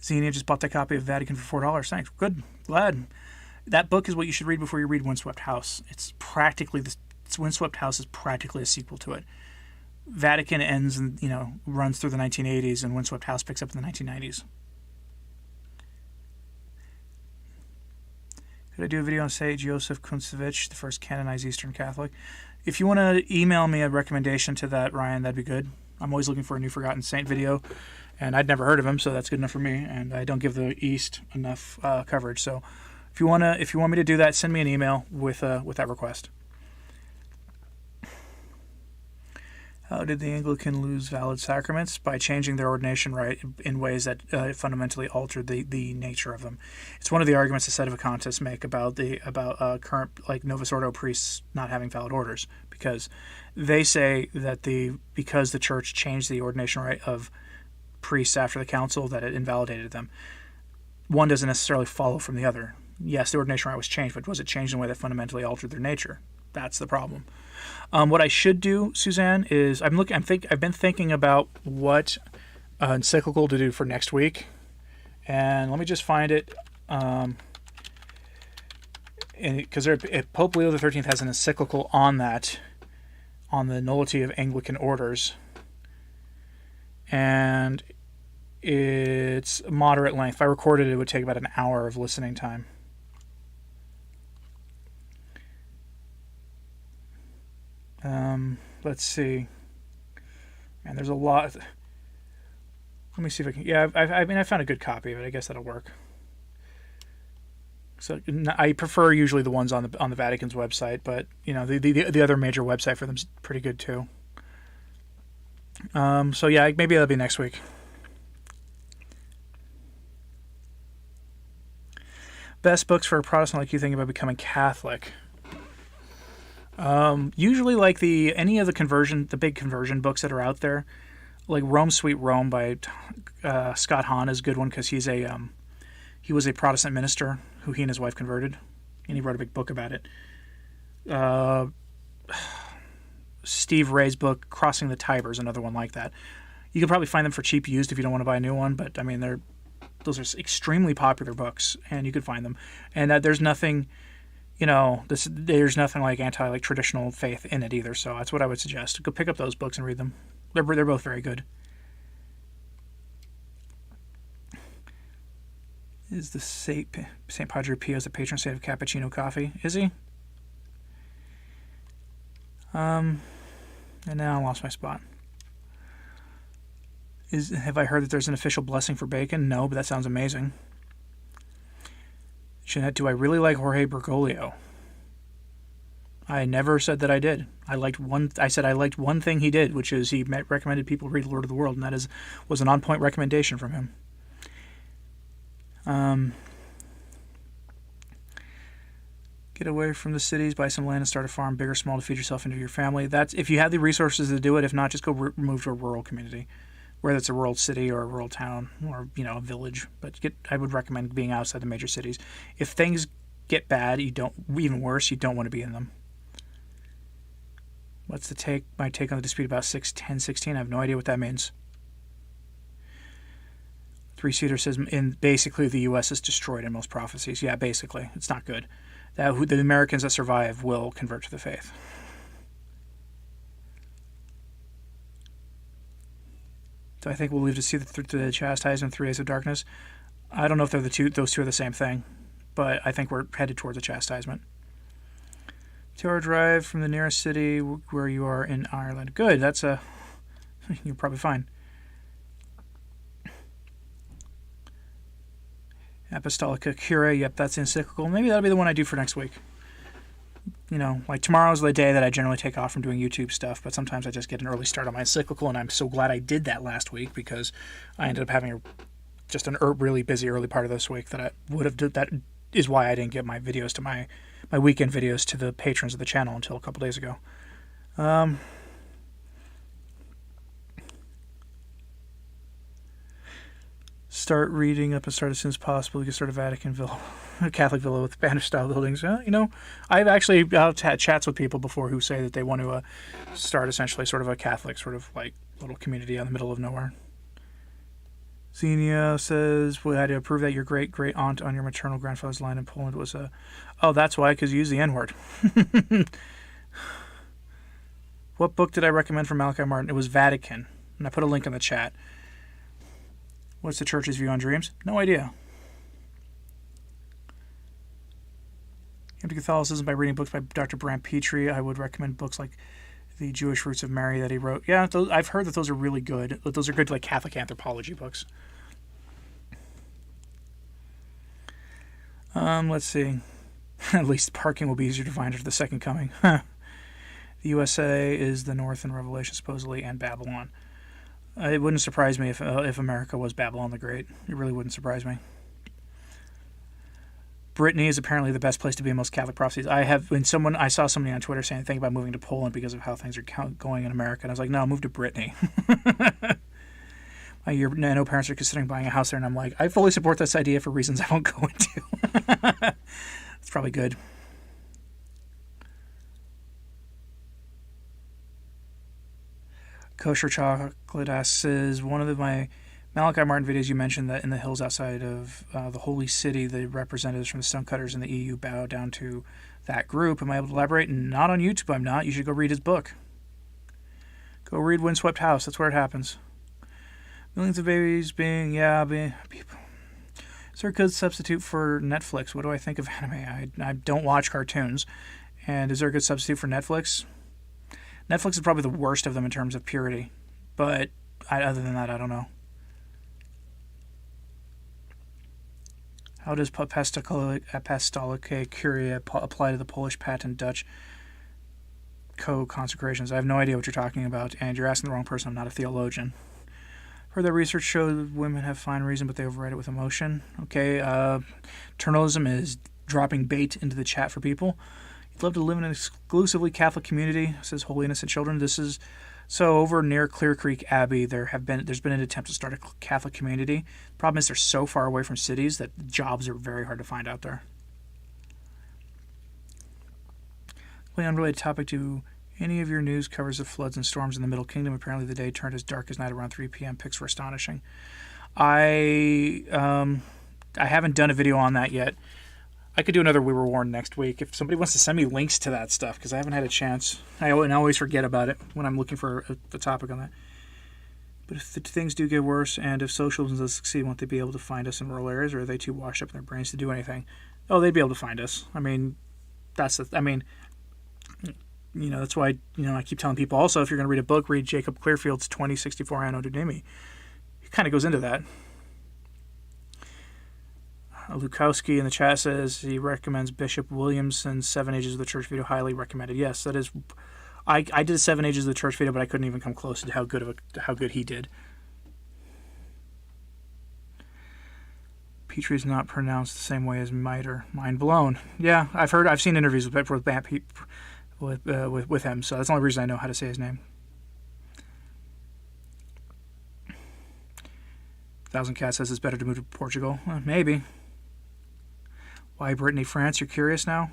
Xenia just bought that copy of Vatican for $4. Thanks. Good. Glad. That book is what you should read before you read Windswept House. Windswept House is practically a sequel to it. Vatican ends and runs through the 1980s, and Windswept House picks up in the 1990s. Could I do a video on Saint Joseph Kuncevich, the first canonized Eastern Catholic? If you want to email me a recommendation to that, Ryan, that'd be good. I'm always looking for a new forgotten saint video, and I'd never heard of him, so that's good enough for me. And I don't give the East enough coverage. So if you want me to do that, send me an email with that request. How did the Anglican lose valid sacraments? By changing their ordination rite in ways that fundamentally altered the nature of them. It's one of the arguments the sedevacantists make about current Novus Ordo priests not having valid orders, because they say that because the church changed the ordination rite of priests after the council, that it invalidated them. One doesn't necessarily follow from the other. Yes, the ordination rite was changed, but was it changed in a way that fundamentally altered their nature? That's the problem. What I should do, Suzanne, is I've been thinking about what encyclical to do for next week, and let me just find it. Because Pope Leo XIII has an encyclical on that, on the nullity of Anglican orders, and it's moderate length. If I recorded it, it would take about an hour of listening time. Let's see. Man, there's a lot. Let me see if I can. Yeah, I found a good copy of it. I guess that'll work. So I prefer usually the ones on the Vatican's website, but the other major website for them is pretty good too. So yeah, maybe that'll be next week. Best books for a Protestant like you thinking about becoming Catholic. Usually like any of the big conversion books that are out there, like Rome Sweet Rome by Scott Hahn is a good one, because he was a Protestant minister who he and his wife converted, and he wrote a big book about it. Steve Ray's book Crossing the Tiber is another one like that. You can probably find them for cheap used if you don't want to buy a new one, but I mean those are extremely popular books, and you could find them. And there's nothing. There's nothing like traditional faith in it either, so that's what I would suggest. Go pick up those books and read them. They're both very good. Is the Saint Padre Pio the patron saint of cappuccino coffee? Is he? And now I lost my spot. Have I heard that there's an official blessing for bacon? No, but that sounds amazing. Jeanette, do I really like Jorge Bergoglio? I never said that I did. I said I liked one thing he did, which is he recommended people read Lord of the World, and that was an on-point recommendation from him. Get away from the cities, buy some land and start a farm, big or small, to feed yourself and your family. That's if you have the resources to do it. If not, just go move to a rural community, whether it's a rural city or a rural town or a village. But I would recommend being outside the major cities. If things get bad, you don't want to be in them. What's my take on the dispute about 61016? I have no idea what that means. Three-seater says basically the U.S. is destroyed in most prophecies. Yeah, basically. It's not good. The Americans that survive will convert to the faith. Do I think we'll live to see the chastisement 3 days of darkness? I don't know if those two are the same thing, but I think we're headed towards a chastisement. 2-hour drive from the nearest city where you are in Ireland. Good. That's You're probably fine. Apostolica Cura, yep, that's encyclical. Maybe that'll be the one I do for next week. Like tomorrow's the day that I generally take off from doing YouTube stuff, but sometimes I just get an early start on my encyclical, and I'm so glad I did that last week because I ended up having just a really busy early part of this week that I would have done. That is why I didn't get my videos to my weekend videos to the patrons of the channel until a couple days ago. Start reading up and start as soon as possible. You can start a Vatican villa, a Catholic villa with Spanish-style buildings. I've actually had chats with people before who say that they want to start essentially sort of a Catholic sort of like little community out in the middle of nowhere. Xenia says, we had to prove that your great-great-aunt on your maternal grandfather's line in Poland was a... Oh, that's why, because you use the N-word. What book did I recommend from Malachi Martin? It was Vatican, and I put a link in the chat. What's the church's view on dreams? No idea. Came to Catholicism by reading books by Dr. Bram Petrie. I would recommend books like The Jewish Roots of Mary that he wrote. Yeah, I've heard that those are really good. Those are good like Catholic anthropology books. Let's see. At least parking will be easier to find after the second coming. The USA is the North in Revelation, supposedly, and Babylon. It wouldn't surprise me if America was Babylon the Great. It really wouldn't surprise me. Brittany is apparently the best place to be in most Catholic prophecies. I saw somebody on Twitter saying, think about moving to Poland because of how things are going in America. And I was like, no, move to Brittany. I know parents are considering buying a house there, and I'm like, I fully support this idea for reasons I won't go into. It's probably good. Kosher Chocolate asks, one of my Malachi Martin videos, you mentioned that in the hills outside of the Holy City, the representatives from the Stonecutters and the EU bow down to that group. Am I able to elaborate? Not on YouTube, I'm not. You should go read his book. Go read Windswept House. That's where it happens. Millions of babies being people. Is there a good substitute for Netflix? What do I think of anime? I don't watch cartoons. And is there a good substitute for Netflix? Netflix is probably the worst of them in terms of purity. But other than that, I don't know. How does Apostolicae Curia apply to the Polish patent Dutch co-consecrations? I have no idea what you're talking about, and you're asking the wrong person. I'm not a theologian. Heard that research showed women have fine reason, but they override it with emotion. Okay, eternalism is dropping bait into the chat for people. You'd love to live in an exclusively Catholic community, says Holy Innocent Children. This is so over near Clear Creek Abbey. There's been an attempt to start a Catholic community. The problem is they're so far away from cities that jobs are very hard to find out there. Completely unrelated topic to any of your news covers of floods and storms in the Middle Kingdom. Apparently the day turned as dark as night around 3 p.m. Pics were astonishing. I haven't done a video on that yet. I could do another We Were Warned next week if somebody wants to send me links to that stuff, because I haven't had a chance. I always forget about it when I'm looking for a topic on that. But if things do get worse, and if socialism does succeed, won't they be able to find us in rural areas, or are they too washed up in their brains to do anything? Oh, they'd be able to find us. I mean, that's why I keep telling people also, if you're going to read a book, read Jacob Clearfield's 2064 Anno Domini. It kind of goes into that. Lukowski in the chat says he recommends Bishop Williamson's 7 Ages of the Church video. Highly recommended. Yes, that is. I did 7 Ages of the Church video, but I couldn't even come close to how good he did. Petrie is not pronounced the same way as Miter. Mind blown. Yeah, I've seen interviews with him, so that's the only reason I know how to say his name. Thousand Cat says it's better to move to Portugal. Maybe. Why Brittany, France? You're curious now?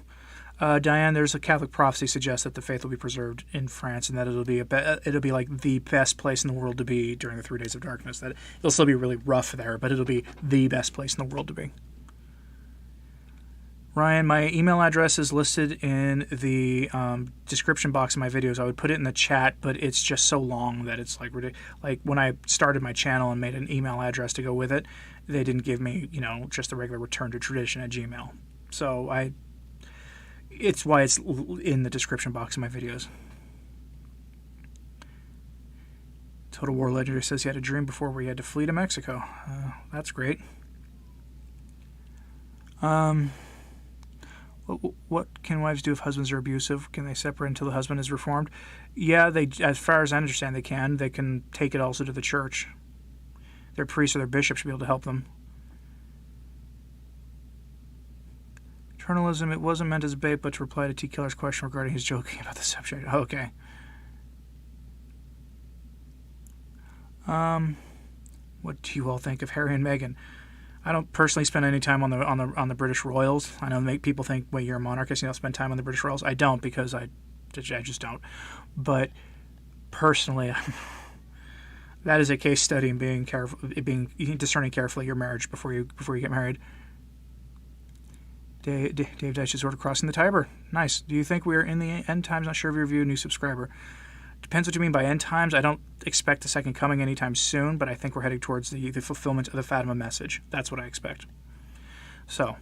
Diane, there's a Catholic prophecy suggests that the faith will be preserved in France, and that it'll be like the best place in the world to be during the 3 days of darkness. That it'll still be really rough there, but it'll be the best place in the world to be. Ryan, my email address is listed in the description box of my videos. I would put it in the chat, but it's just so long that it's like ridiculous. Like when I started my channel and made an email address to go with it, they didn't give me, just the regular return to tradition at Gmail. So it's why it's in the description box of my videos. Total War Legendary says he had a dream before where he had to flee to Mexico. That's great. What can wives do if husbands are abusive? Can they separate until the husband is reformed? Yeah, they, as far as I understand, they can. They can take it also to the church. Their priests or their bishop should be able to help them. Journalism, it wasn't meant as bait, but to reply to T. Killer's question regarding his joking about the subject. Okay. What do you all think of Harry and Meghan? I don't personally spend any time on the British royals. I know make people think, well, you're a monarchist, you don't spend time on the British royals. I don't, because I just don't. But personally, that is a case study in being careful, discerning carefully your marriage before you get married. Dave Deitch's order crossing the Tiber. Nice. Do you think we are in the end times? Not sure of your view. New subscriber. Depends what you mean by end times. I don't expect the second coming anytime soon, but I think we're heading towards the fulfillment of the Fatima message. That's what I expect. So,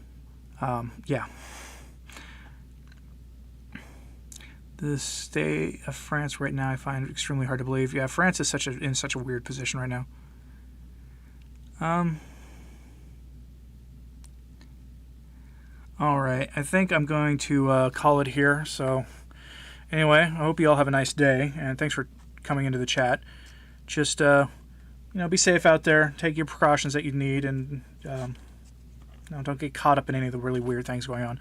yeah. The state of France right now I find extremely hard to believe. Yeah, France is in such a weird position right now. All right, I think I'm going to call it here. So, anyway, I hope you all have a nice day, and thanks for coming into the chat. Just, be safe out there. Take your precautions that you need, and don't get caught up in any of the really weird things going on.